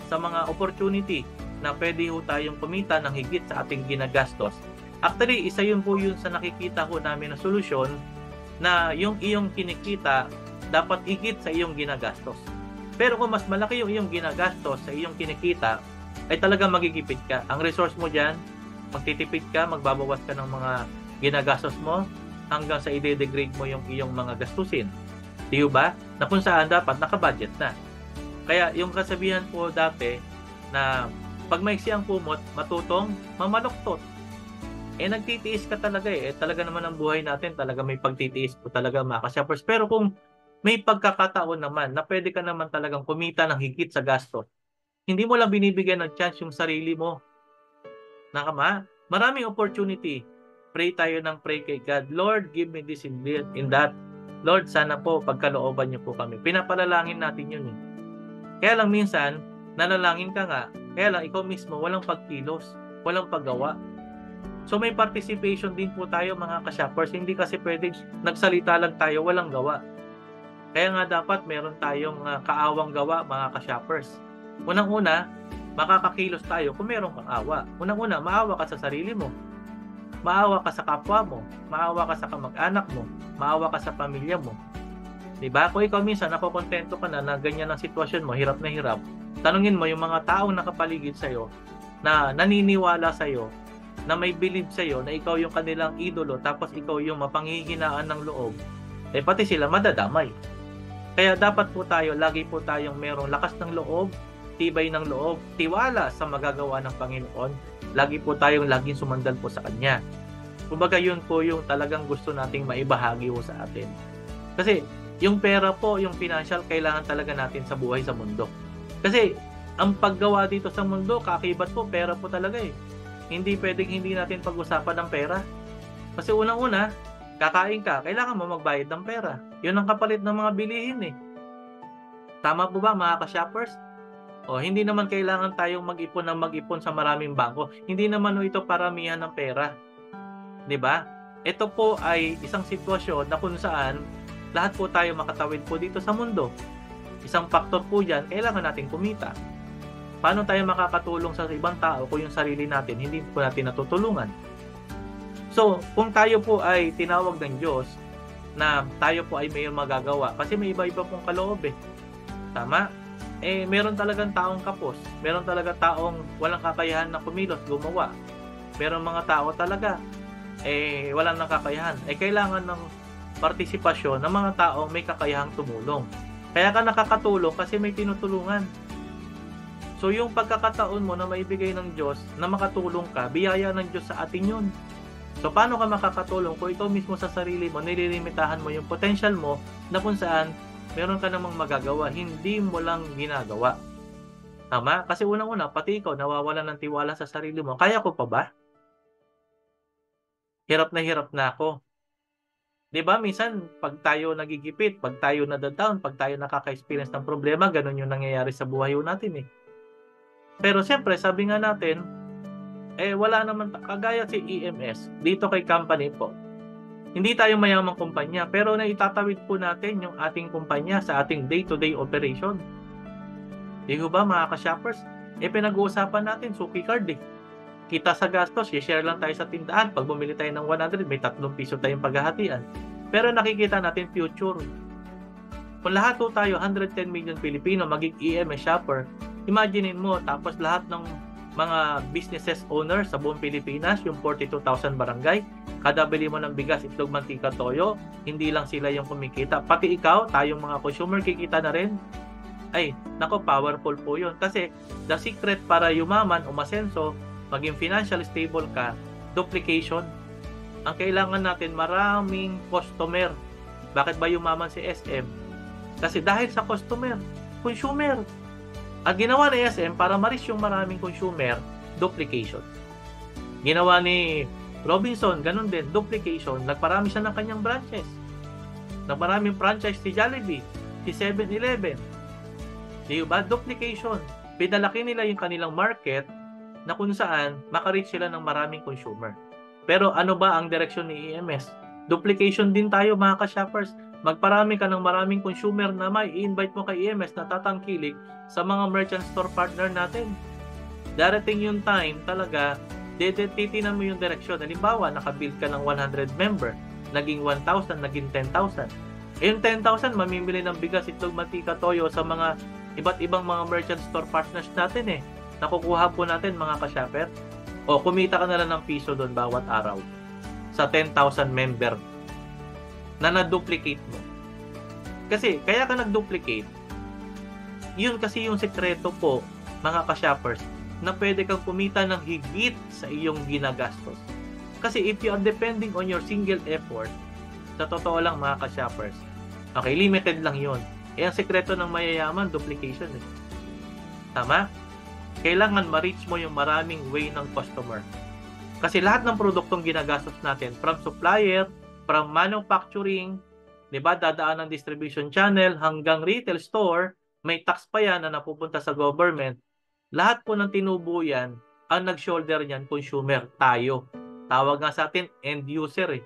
sa mga opportunity na pwede ho tayong kumita ng higit sa ating ginagastos. Actually, isa yun po yun sa nakikita ko namin na solusyon na yung iyong kinikita dapat higit sa iyong ginagastos. Pero kung mas malaki yung iyong ginagastos sa iyong kinikita, ay talagang magigipit ka. Ang resource mo dyan, magtitipid ka, magbabawas ka ng mga ginagastos mo hanggang sa i-degrade mo yung iyong mga gastusin. Di ba? Na kung saan dapat nakabudget na. Kaya yung kasabihan po dati na pag maiksi ang kumot, matutong mamaluktot. Nagtitiis ka talaga talaga naman ang buhay natin, talaga may pagtitiis po talaga mga ka-shoppers. Pero kung may pagkakataon naman na pwede ka naman talagang kumita ng higit sa gastos, hindi mo lang binibigyan ng chance yung sarili mo. Maraming opportunity. Pray tayo ng pray kay God. Lord, give me this in that. Lord, sana po pagkalooban niyo po kami. Pinapalalangin natin yun Kaya lang minsan, nanalangin ka nga, kaya lang ikaw mismo walang pagkilos, walang paggawa. So may participation din po tayo mga ka-shoppers. Hindi kasi pwedeng nagsalita lang tayo, walang gawa. Kaya nga dapat meron tayong kaawang gawa mga ka-shoppers. Unang-una, makakakilos tayo kung meron kang awa. Unang-una, maawa ka sa sarili mo. Maawa ka sa kapwa mo. Maawa ka sa kamag-anak mo. Maawa ka sa pamilya mo. Diba? Kung ikaw minsan nakokontento ka na ganyan ang sitwasyon mo, hirap na hirap, tanungin mo yung mga taong nakapaligid sa'yo na naniniwala sa'yo, na may believe sa'yo na ikaw yung kanilang idolo, tapos ikaw yung mapanghihinaan ng loob, pati sila madadamay. Kaya dapat po tayo, lagi po tayong merong lakas ng loob, tibay ng loob, tiwala sa magagawa ng Panginoon. Lagi po tayong laging sumandal po sa Kanya. Kumbaga yun po yung talagang gusto nating maibahagi po sa atin. Kasi yung pera po, yung financial, kailangan talaga natin sa buhay sa mundo. Kasi ang paggawa dito sa mundo, kakibat po, pera po talaga Hindi pwedeng hindi natin pag-usapan ng pera. Kasi unang-una, kakain ka, kailangan mo magbayad ng pera. Yun ang kapalit ng mga bilihin Tama po ba mga ka-shoppers? Hindi naman kailangan tayong mag-ipon sa maraming bangko. Hindi naman ito paramihan ng pera. 'Di ba? Ito po ay isang sitwasyon na kung saan lahat po tayo makatawid po dito sa mundo. Isang faktor po diyan, kailangan natin kumita. Paano tayo makakatulong sa ibang tao kung yung sarili natin hindi po natin natutulungan? So, kung tayo po ay tinawag ng Diyos na tayo po ay may magagawa, kasi may iba-iba pong kaloob Tama? Meron talagang taong kapos. Meron talagang taong walang kakayahan na kumilos, gumawa. Meron mga tao talaga, walang kakayahan. Kailangan ng partisipasyon ng mga taong may kakayahang tumulong. Kaya ka nakakatulong kasi may tinutulungan. So yung pagkakataon mo na maibigay ng Diyos na makatulong ka, biyaya ng Diyos sa atin yun. So paano ka makakatulong kung ikaw mismo sa sarili mo, nililimitahan mo yung potential mo na kung saan meron ka namang magagawa, hindi mo lang ginagawa. Tama? Kasi unang-una, pati ikaw nawawalan ng tiwala sa sarili mo. Kaya ko pa ba? Hirap na ako. 'Di ba? Minsan, pag tayo nagigipit, pag tayo nadadown, pag tayo nakaka-experience ng problema, ganun yung nangyayari sa buhay natin Pero siyempre, sabi nga natin, wala naman, kagaya si EMS, dito kay company po, hindi tayo mayamang kumpanya, pero naitatawid po natin yung ating kumpanya sa ating day-to-day operation. Di ba mga ka-shoppers? Pinag-uusapan natin, suki card Kita sa gastos, i-share lang tayo sa tindahan. Pag bumili tayo ng 100, may 3 piso tayong paghahatian. Pero nakikita natin future. Kung lahat po tayo, 110 million Pilipino, maging EMS shopper, Imaginein mo, tapos lahat ng mga businesses owner sa buong Pilipinas, yung 42,000 barangay, kada bili mo ng bigas, itlog, mantika, toyo, hindi lang sila yung kumikita. Pati ikaw, tayong mga consumer, kikita na rin. Ay, nako, powerful po yun. Kasi the secret para yumaman, umasenso, maging financial stable ka, duplication. Ang kailangan natin, maraming customer. Bakit ba yumaman si SM? Kasi dahil sa customer, consumer. Ang ginawa ni SM para ma-reach yung maraming consumer, duplication. Ginawa ni Robinson, ganun din, duplication. Nagparami siya ng kanyang branches. Nagmaraming franchise si Jollibee, si 7-Eleven. Di ba? Duplication. Pinalaki nila yung kanilang market na kung saan makareach sila ng maraming consumer. Pero ano ba ang direksyon ni EMS? Duplication din tayo mga ka-shoppers. Magparami ka ng maraming consumer na may i-invite mo kay EMS na tatangkilik sa mga merchant store partner natin. Darating yung time talaga, titinan mo yung direksyon. Halimbawa, nakabuild ka ng 100 member, naging 1,000, naging 10,000. Yung 10,000, mamimili ng bigas, itlog, mantika, toyo sa mga iba't ibang mga merchant store partners natin Nakukuha po natin mga ka-shopper. O kumita ka na lang ng piso doon bawat araw sa 10,000 member na na-duplicate mo. Kasi, kaya ka nag-duplicate, yun kasi yung sekreto po, mga ka-shoppers, na pwede kang kumita ng higit sa iyong ginagastos. Kasi if you are depending on your single effort, sa totoo lang mga ka-shoppers, okay, limited lang yun. Ang sekreto ng mayayaman, duplication Tama? Kailangan ma-reach mo yung maraming way ng customer. Kasi lahat ng produktong ginagastos natin, from supplier, from manufacturing, di ba, dadaan ng distribution channel hanggang retail store, may tax pa yan na napupunta sa government. Lahat po ng tinubo yan, ang nag-shoulder niyan, consumer, tayo. Tawag nga sa atin, end user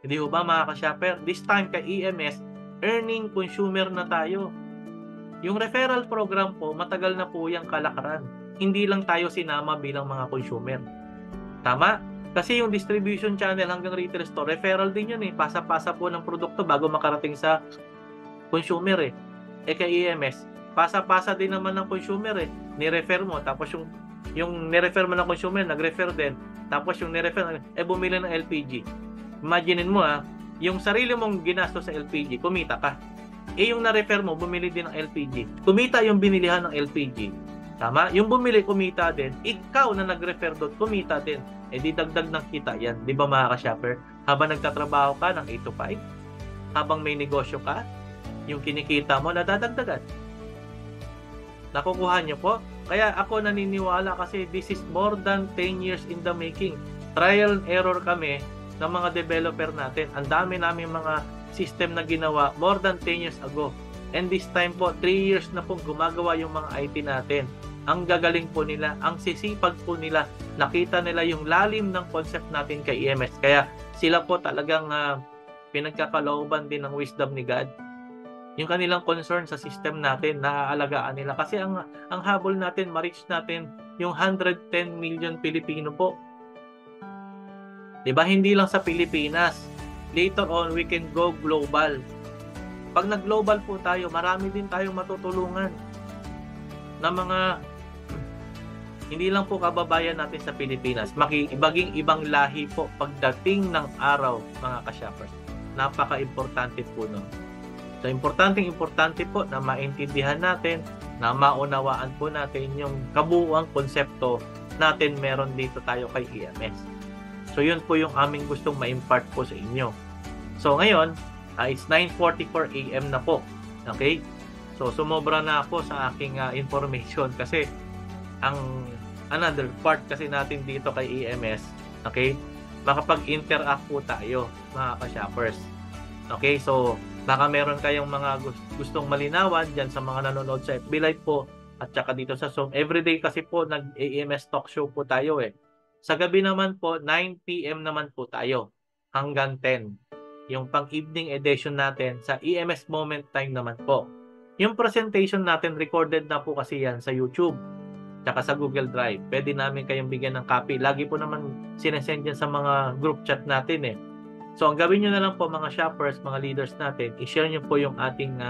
Hindi ho ba mga ka-shopper? This time kay EMS, earning consumer na tayo. Yung referral program po, matagal na po yung kalakaran. Hindi lang tayo sinama bilang mga consumer. Tama? Kasi yung distribution channel hanggang retail store, referral din yun Pasa-pasa po ng produkto bago makarating sa consumer kay EMS, pasa-pasa din naman ng consumer Ni-refer mo, tapos yung ni-refer mo ng consumer, nag-refer din. Tapos yung ni-refer, bumili ng LPG. Imaginein mo yung sarili mong ginastos sa LPG, kumita ka. Yung na-refer mo, bumili din ng LPG. Kumita yung binilihan ng LPG. Tama? Yung bumili, kumita din. Ikaw na nag-refer doon, kumita din. Di dagdag ng kita yan. Di ba mga ka-shopper? Habang nagtatrabaho ka ng 8 to 5, habang may negosyo ka, yung kinikita mo, nadadagdagan. Nakukuha niyo po? Kaya ako naniniwala kasi this is more than 10 years in the making. Trial and error kami ng mga developer natin. Ang dami namin mga system na ginawa more than 10 years ago. And this time po, 3 years na pong gumagawa yung mga IT natin. Ang gagaling po nila, ang sisipag po nila, nakita nila yung lalim ng concept natin kay EMS. Kaya sila po talagang pinagkakalooban din ng wisdom ni God. Yung kanilang concern sa system natin, naaalagaan nila. Kasi ang habol natin, ma-reach natin yung 110 million Pilipino po. Diba? Hindi lang sa Pilipinas. Later on, we can go global. Pag nag-global po tayo, marami din tayong matutulungan na mga hindi lang po kababayan natin sa Pilipinas, maging ibang lahi po pagdating ng araw, mga ka-shoppers. Napaka-importante po nun. So, importante po na maintindihan natin, na maunawaan po natin yung kabuuang konsepto natin meron dito tayo kay EMS. So, yun po yung aming gustong ma-impart po sa inyo. So, ngayon, it's 9:44 AM na po. Okay? So, sumobra na ako sa aking information kasi ang another part kasi natin dito kay EMS, okay? Makapag-interact po tayo, mga ka-shoppers. Okay? So, baka meron kayong mga gustong malinawan dyan sa mga nanonood sa FB Live po at saka dito sa Zoom. Everyday kasi po nag-EMS talk show po tayo Sa gabi naman po, 9 PM naman po tayo hanggang 10. Yung pang-evening edition natin sa EMS Moment Time naman po. Yung presentation natin, recorded na po kasi yan sa YouTube tsaka sa Google Drive. Pwede namin kayong bigyan ng copy. Lagi po naman sinesend yan sa mga group chat natin So, ang gawin nyo na lang po mga shoppers, mga leaders natin, i-share nyo po yung ating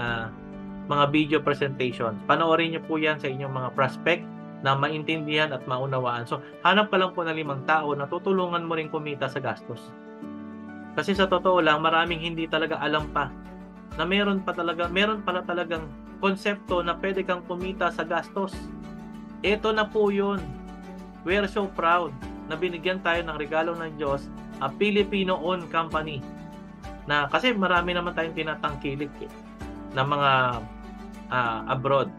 mga video presentations. Panoorin nyo po yan sa inyong mga prospect na maintindihan at maunawaan. So, hanap ka lang po ng 5 tao na tutulungan mo rin kumita sa gastos. Kasi sa totoo lang, maraming hindi talaga alam pa na meron pala talagang konsepto na pwede kang kumita sa gastos. Ito na po yun. We are so proud na binigyan tayo ng regalo ng Diyos, a Filipino-owned company. Na, kasi marami naman tayong tinatangkilik na mga abroad.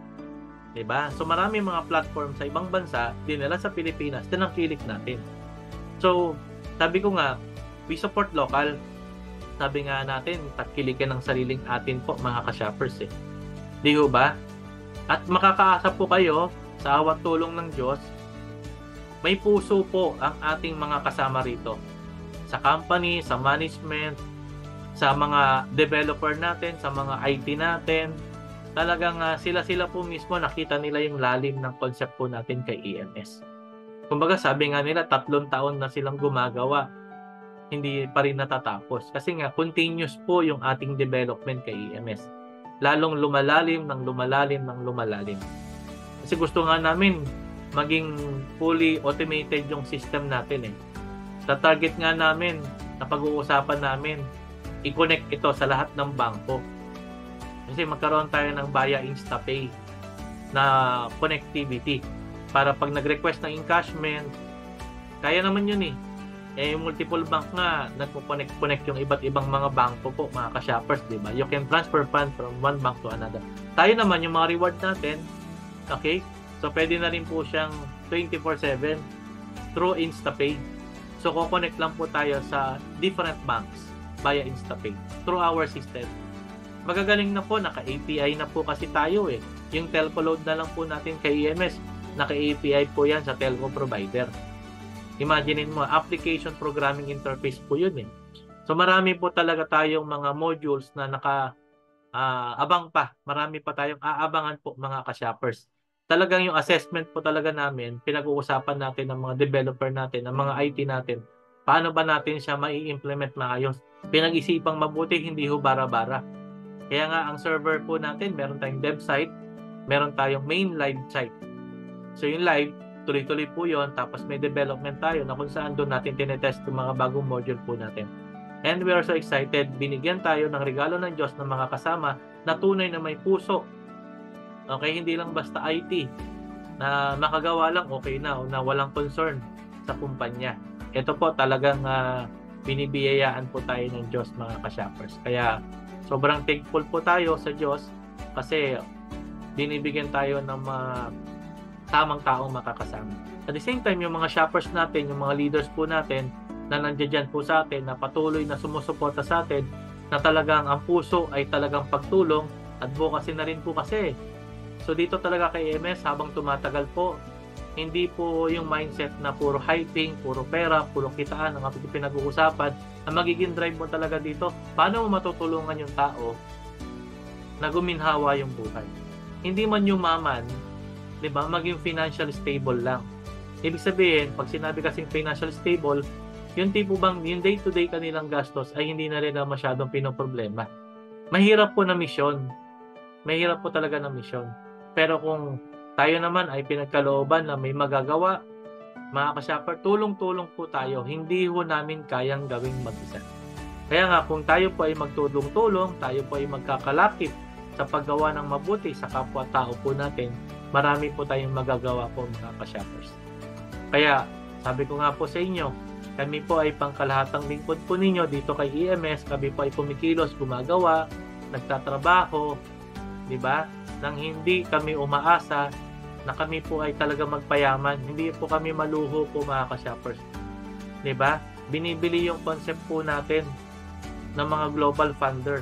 Diba? So marami mga platform sa ibang bansa, dinala sa Pilipinas, tinangkilik natin. So, sabi ko nga, we support local. Sabi nga natin, takilikin ng sariling atin po, mga ka-shoppers eh. Di ho ba? At makakaasa po kayo sa awat tulong ng Diyos, may puso po ang ating mga kasama rito. Sa company, sa management, sa mga developer natin, sa mga IT natin, talagang sila po mismo nakita nila yung lalim ng concept po natin kay EMS. Kumbaga sabi nga nila 3 taon na silang gumagawa, hindi pa rin natatapos. Kasi nga continuous po yung ating development kay EMS. Lalong lumalalim ng lumalalim ng lumalalim. Kasi gusto nga namin maging fully automated yung system natin eh. Sa target nga namin, na pag-uusapan namin, i-connect ito sa lahat ng bangko. Kasi magkaroon tayo ng Via InstaPay na connectivity para pag nag-request ng encashment, kaya naman yun eh. Yung multiple bank nga, nagpo-connect yung iba't ibang mga bangko po, mga ka-shoppers, di ba? You can transfer funds from one bank to another. Tayo naman, yung mga reward natin, okay? So, pwede na rin po siyang 24/7 through InstaPay. So, ko-connect lang po tayo sa different banks via InstaPay through our system. Magagaling na po, naka-API na po kasi tayo eh. Yung telco load na lang po natin kay EMS, naka-API po yan sa telco provider. Imaginein mo, application programming interface po yun eh. So marami po talaga tayong mga modules na abang pa. Marami pa tayong aabangan po, mga ka-shoppers. Talagang yung assessment po talaga namin, pinag-uusapan natin ng mga developer natin, ng mga IT natin, paano ba natin siya mai-implement maayos. Pinag-isipang mabuti, hindi ho bara-bara. Kaya nga ang server po natin, meron tayong dev site, meron tayong main live site. So yung live, tuloy-tuloy po yon, tapos may development tayo na kung saan doon natin tinetest yung mga bagong module po natin. And we are so excited, binigyan tayo ng regalo ng Diyos ng mga kasama na tunay na may puso. Okay, hindi lang basta IT, na makagawa lang okay na, o na walang concern sa kumpanya. Ito po talagang binibiyayaan po tayo ng Diyos, mga ka-shoppers. Kaya sobrang thankful po tayo sa Diyos kasi binibigyan tayo ng tamang taong makakasama. At the same time, yung mga shoppers natin, yung mga leaders po natin na nandiyan po sa atin, na patuloy na sumusuporta sa atin, na talagang ang puso ay talagang pagtulong, advocacy na rin po kasi. So dito talaga kay EMS, habang tumatagal po, hindi po yung mindset na puro hyping, puro pera, puro kitaan ang pinag-uusapan. Ang magiging drive mo talaga dito, paano mo matutulungan yung tao na guminhawa yung buhay. Hindi man yumaman, di ba, maging financial stable lang. Ibig sabihin, pag sinabi kasing financial stable, yung tipo bang yung day-to-day kanilang gastos ay hindi na rin na masyadong pinoproblema. Mahirap po na misyon. Mahirap po talaga na misyon. Pero kung tayo naman ay pinagkalooban na may magagawa, mga ka-shopper, tulong-tulong po tayo. Hindi ho namin kayang gawing mag-isa. Kaya nga, kung tayo po ay magtulong-tulong, tayo po ay magkakalapit sa paggawa ng mabuti sa kapwa-tao po natin, marami po tayong magagawa po, mga ka-shoppers. Kaya, sabi ko nga po sa inyo, kami po ay pangkalahatang lingkod po ninyo dito kay EMS. Kami po ay kumikilos, gumagawa, nagtatrabaho, di ba? Nang hindi kami umaasa na kami po ay talaga magpayaman. Hindi po kami maluho po, mga ka-shoppers. Diba? Binibili yung concept po natin ng mga global funder.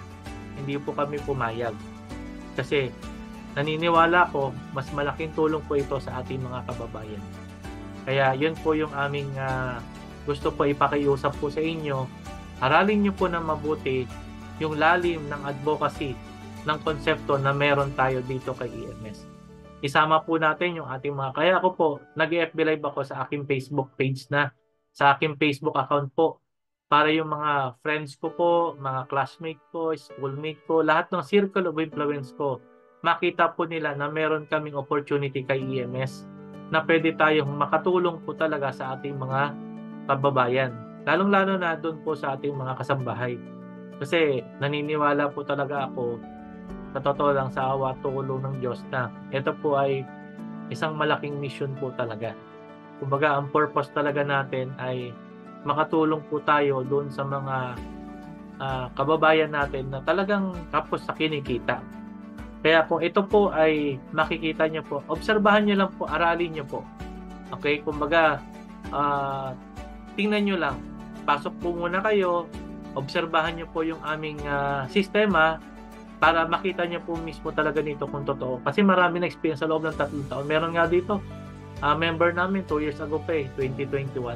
Hindi po kami pumayag. Kasi naniniwala ko, mas malaking tulong po ito sa ating mga kababayan. Kaya yun po yung aming gusto po ipakiusap po sa inyo. Aralin nyo po ng mabuti yung lalim ng advocacy ng konsepto na meron tayo dito kay EMS. Isama po natin yung ating mga, kaya ako po, nag-FB live ako sa aking Facebook page na, sa aking Facebook account po, para yung mga friends ko po, mga classmate ko, schoolmate ko, lahat ng circle of influence ko, makita po nila na meron kaming opportunity kay EMS na pwede tayong makatulong po talaga sa ating mga kababayan. Lalong-lalo na doon po sa ating mga kasambahay. Kasi naniniwala po talaga ako, sa totoo lang, sa awa tulong ng Diyos, na ito po ay isang malaking mission po talaga. Kumbaga, ang purpose talaga natin ay makatulong po tayo doon sa mga kababayan natin na talagang kapos sa kinikita. Kaya kung ito po ay makikita nyo po, obserbahan nyo lang po, aralin nyo po. Okay? Kumbaga, tingnan nyo lang. Pasok po muna kayo, obserbahan nyo po yung aming sistema para makita nyo po mismo talaga nito kung totoo. Kasi marami na experience sa loob ng 3 taon. Meron nga dito, member namin 2 years ago pa 2021.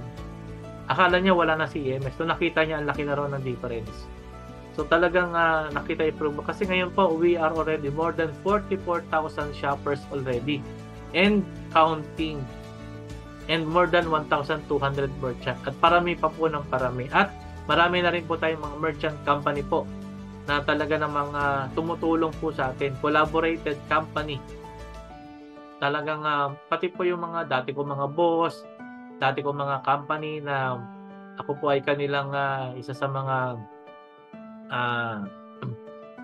Akala niya wala na si EMS. So nakita niya ang laki na raw ng difference. So talagang nakita improve. Kasi ngayon po, we are already more than 44,000 shoppers already. And counting. And more than 1,200 merchant. At parami pa po ng parami. At marami na rin po tayong mga merchant company po na talaga namang tumutulong po sa atin. Collaborated company. Talagang pati po yung mga dati ko mga boss, dati ko mga company na ako po ay kanilang isa sa mga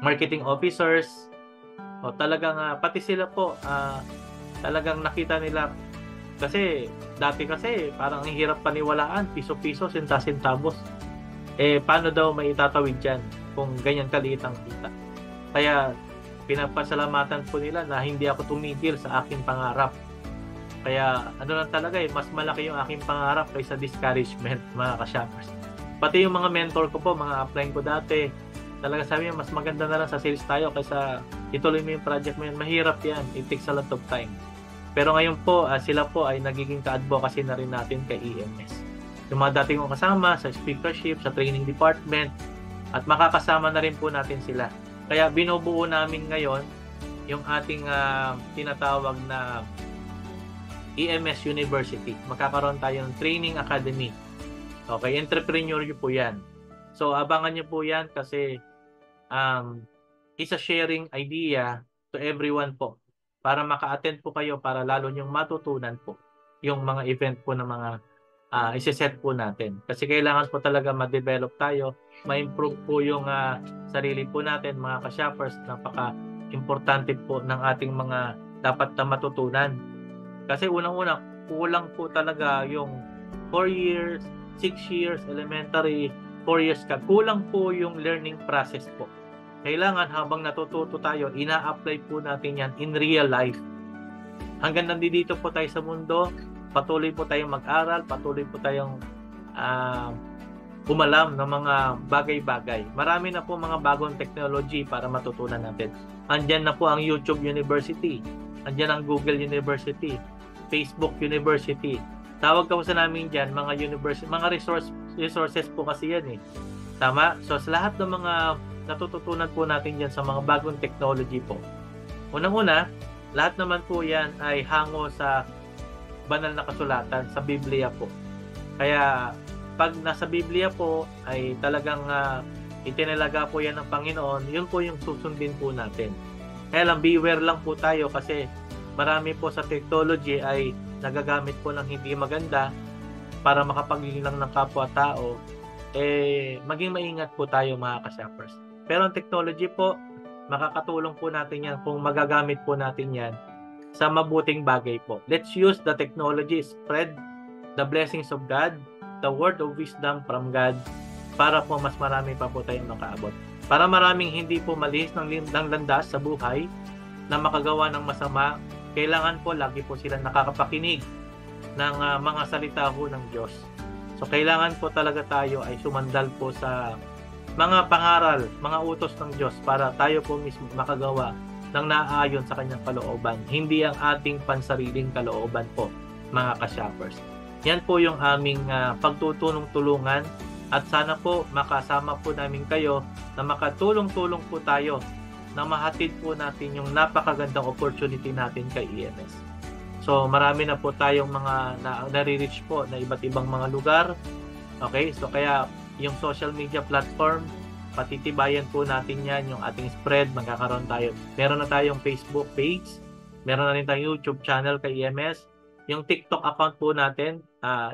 marketing officers. O talagang pati sila po talagang nakita nila, kasi dati kasi parang ang hirap paniwalaan, piso-piso, sinta-sintavos. Paano daw may itatawid dyan kung ganyan kaliit ang kita? Kaya pinapasalamatan po nila na hindi ako tumigil sa aking pangarap. Kaya ano lang talaga mas malaki yung aking pangarap kaysa discouragement, mga ka-shoppers. Pati yung mga mentor ko po, mga upline ko dati, talaga sabi niya, mas maganda na lang sa sales tayo kaysa ituloy mo yung project mo yan. Mahirap yan. It takes a lot of time. Pero ngayon po, sila po ay nagiging ka-advocacy na rin natin kay EMS. Yung mga dating kong kasama sa speakership, sa training department, at makakasama na rin po natin sila. Kaya binubuo namin ngayon yung ating tinatawag na EMS University. Magkakaroon tayo ng training academy. Okay, entrepreneur nyo po yan. So, abangan nyo po yan kasi isa sharing idea to everyone po para maka-attend po kayo, para lalo nyong matutunan po yung mga event po ng mga isi-set po natin. Kasi kailangan po talaga ma-develop tayo, ma-improve po yung sarili po natin, mga ka-shoppers. Napaka-importante po ng ating mga dapat na matutunan. Kasi unang-una, kulang po talaga yung 4 years, 6 years, elementary, 4 years ka. Kulang po yung learning process po. Kailangan habang natututo tayo, ina-apply po natin yan in real life. Hanggang nandito po tayo sa mundo, patuloy po tayong mag-aral, patuloy po tayong umalam ng mga bagay-bagay. Marami na po mga bagong technology para matutunan natin. Andyan na po ang YouTube University, andyan ang Google University, Facebook University. Tawag ka po sa namin dyan, mga university, mga resources po kasi yan Tama? So sa lahat ng mga natututunan po natin dyan sa mga bagong technology po. Unang-una, lahat naman po yan ay hango sa banal na kasulatan, sa Biblia po. Kaya pag nasa Biblia po ay talagang itinalaga po yan ng Panginoon, yun po yung susundin po natin. Kaya lang, beware lang po tayo kasi marami po sa technology ay nagagamit po ng hindi maganda para makapaglinlang ng kapwa-tao. Maging maingat po tayo, mga ka-shoppers. Pero ang technology po, makakatulong po natin yan kung magagamit po natin yan sa mabuting bagay po. Let's use the technology, spread the blessings of God, the word of wisdom from God, para po mas marami pa po tayong makaabot. Para maraming hindi po malihis ng landas sa buhay na makagawa ng masama, kailangan po lagi po sila nakakapakinig ng mga salita po ng Diyos. So kailangan po talaga tayo ay sumandal po sa mga pangaral, mga utos ng Diyos para tayo po mismo makagawa ng naaayon sa kanyang kalooban. Hindi ang ating pansariling kalooban po, mga ka-shoppers. Yan po yung aming pagtutulong-tulungan at sana po makasama po namin kayo na makatulong-tulong po tayo na mahatid po natin yung napakagandang opportunity natin kay EMS. So marami na po tayong mga nare-reach po na iba't ibang mga lugar. Okay, so kaya yung social media platform, patitibayan po natin yan, yung ating spread. Meron na tayong Facebook page, meron na rin tayong YouTube channel kay EMS. Yung TikTok account po natin,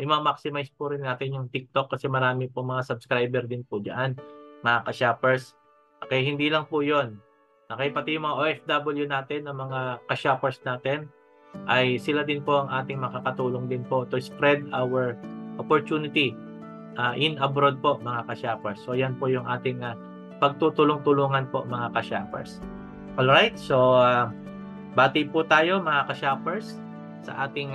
i-maximize po rin natin yung TikTok kasi marami po mga subscriber din po dyan, mga ka-shoppers. Okay, hindi lang po yun. Okay, pati yung mga OFW natin, ng mga ka-shoppers natin, ay sila din po ang ating makakatulong din po to spread our opportunity in abroad po, mga ka-shoppers. So yan po yung ating pagtutulong-tulungan po, mga ka-shoppers. Alright, so bati po tayo, mga ka-shoppers, sa ating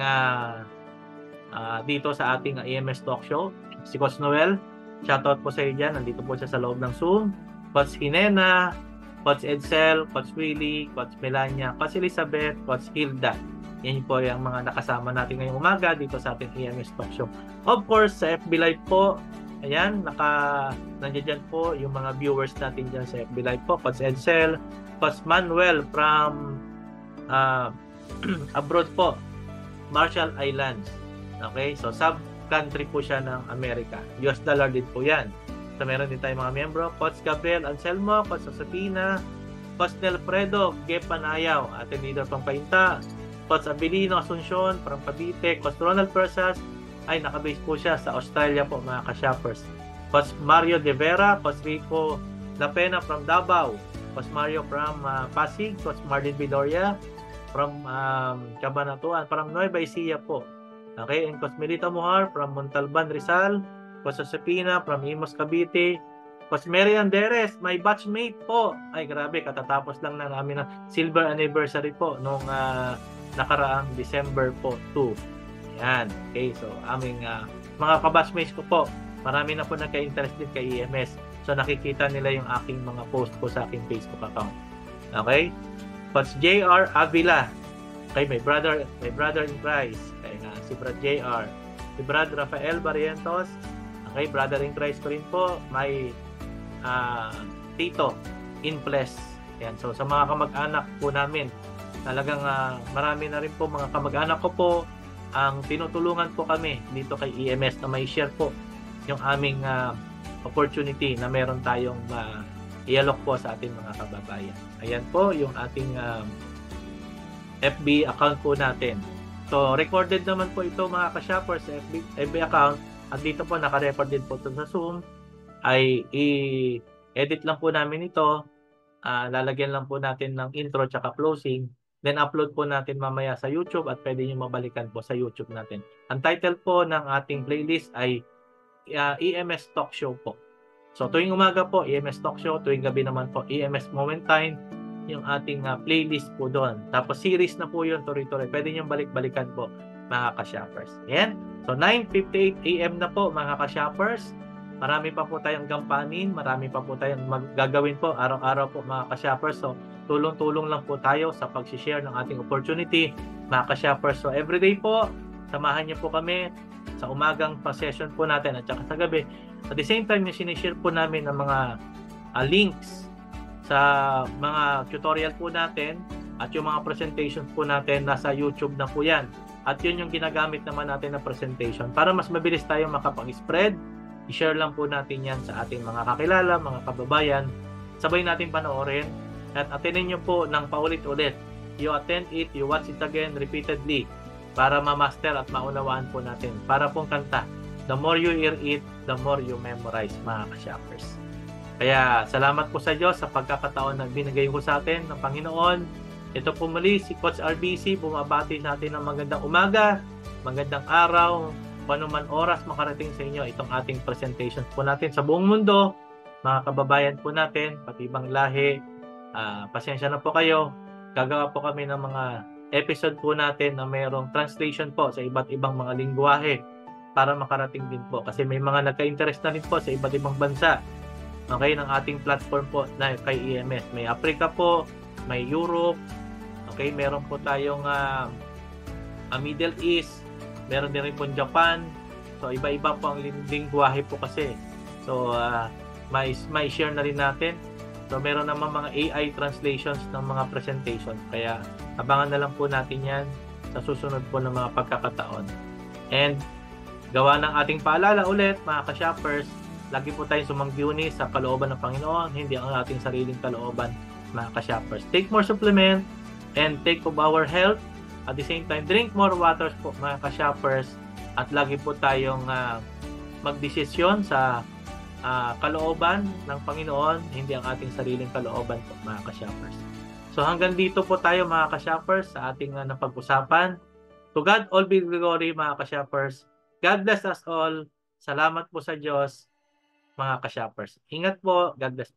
dito sa ating EMS Talk Show. Si Coach Noel, shoutout po sa iyo dyan. Nandito po siya sa loob ng Zoom. Coach Hinena, Coach Edsel, Coach Willie, Coach Melania, Coach Elizabeth, Coach Hilda. Yan po yung mga nakasama natin ngayong umaga dito sa ating EMS Talk Show. Of course, sa FB Live po, ayan, nandiyan dyan po yung mga viewers natin dyan sa FB Live po. Coach Edsel, Coach Manuel from abroad po, Marshall Islands. Okay, so sub-country po siya ng Amerika. US dollar din po yan. So meron din tayong mga miyembro, Coach Gabriel Anselmo, Coach Josefina, Coach Nelfredo, Gepanayaw, ating leader pang Painta, Coach Abilino Asuncion from Cavite, Coach Ronald Persas, ay nakabase po siya sa Australia po, mga ka-shoppers. Coach Mario De Vera, Coach Rico Lapena from Davao, Coach Mario from Pasig, Coach Martin Vidoria from Cabanatuan, from Nueva Ecija po. Okay, and Coach Melita Muhar from Montalban, Rizal, Coach Josepina from Imos, Cavite, Coach Mary Anderes, my batchmate po. Ay grabe, katatapos lang na namin ng silver anniversary po nung nakaraang December po 2. Yan. Okay, so aming mga kabatchmates ko po, marami na po nagka-interest din kay EMS. So nakikita nila yung aking mga post po sa aking Facebook account. Okay? Coach JR Avila. Okay, my brother in Christ. Okay, si Brad JR. Si Brad Rafael Barrientos. Okay, brother in Christ ko rin po. My tito in flesh. Yan. So sa mga kamag-anak po namin, talagang marami na rin po mga kamag-anak ko po ang tinutulungan po kami dito kay EMS na may share po yung aming opportunity na meron tayong i-alok po sa ating mga kababayan. Ayan po yung ating FB account po natin. So recorded naman po ito, mga ka-shoppers, sa FB account, at dito po naka-record din po ito sa Zoom. Ay i-edit lang po namin ito, lalagyan lang po natin ng intro tsaka closing, then upload po natin mamaya sa YouTube at pwede nyo mabalikan po sa YouTube natin. Ang title po ng ating playlist ay EMS Talk Show po. So tuwing umaga po EMS Talk Show, tuwing gabi naman po EMS Moment Time, yung ating playlist po doon. Tapos series na po yun, tuloy-tuloy. Pwede nyo balik-balikan po, mga ka-shoppers. Ayan. So 9:58 AM na po, mga ka-shoppers. Marami pa po tayong gampanin, marami pa po tayong gagawin po araw-araw po, mga ka-shoppers. So tulong-tulong lang po tayo sa pag-share ng ating opportunity, mga ka-shoppers. So everyday po, samahan niyo po kami sa umagang pa-session po natin at saka sa gabi. At the same time, yung sinishare po namin ng mga links sa mga tutorial po natin at yung mga presentations po natin, nasa YouTube na po yan. At yun yung ginagamit naman natin na presentation para mas mabilis tayo makapag-spread. I-share lang po natin yan sa ating mga kakilala, mga kababayan. Sabay natin panoorin at attendin nyo po ng paulit-ulit. You attend it, you watch it again repeatedly para ma-master at maunawaan po natin. Para pong kanta, the more you hear it, the more you memorize, mga ka-shoppers. Kaya salamat po sa Diyos sa pagkakataon na binigay ko sa atin ng Panginoon. Ito po muli si Coach RBC, bumabati sa atin ng magandang umaga, magandang araw, panuman oras makarating sa inyo itong ating presentation po natin sa buong mundo, mga kababayan po natin, pati ibang lahi. Pasensya na po kayo, gagawa po kami ng mga episode po natin na mayroong translation po sa iba't ibang mga lingwahe para makarating din po kasi may mga nagka-interest na rin po sa iba't ibang bansa. Okay, ng ating platform po na kay EMS. May Africa po, may Europe, okay, meron po tayong Middle East, meron din rin po Japan. So iba-iba po ang lingwahe po kasi. So may share na rin natin. So meron naman mga AI translations ng mga presentation. Kaya abangan na lang po natin yan sa susunod po ng mga pagkakataon. And gawa ng ating paalala ulit, mga ka-shoppers, Lagi po tayong sumangguni sa kalooban ng Panginoon, hindi ang ating sariling kalooban, mga ka-shoppers. Take more supplement and take of our health. At the same time, drink more waters po, mga ka-shoppers. At lagi po tayong magdesisyon sa kalooban ng Panginoon, hindi ang ating sariling kalooban po, mga ka-shoppers. So hanggang dito po tayo, mga ka-shoppers, sa ating napag-usapan. To God all be glory, mga ka-shoppers. God bless us all. Salamat po sa Diyos, mga ka-shoppers. Ingat po. God bless.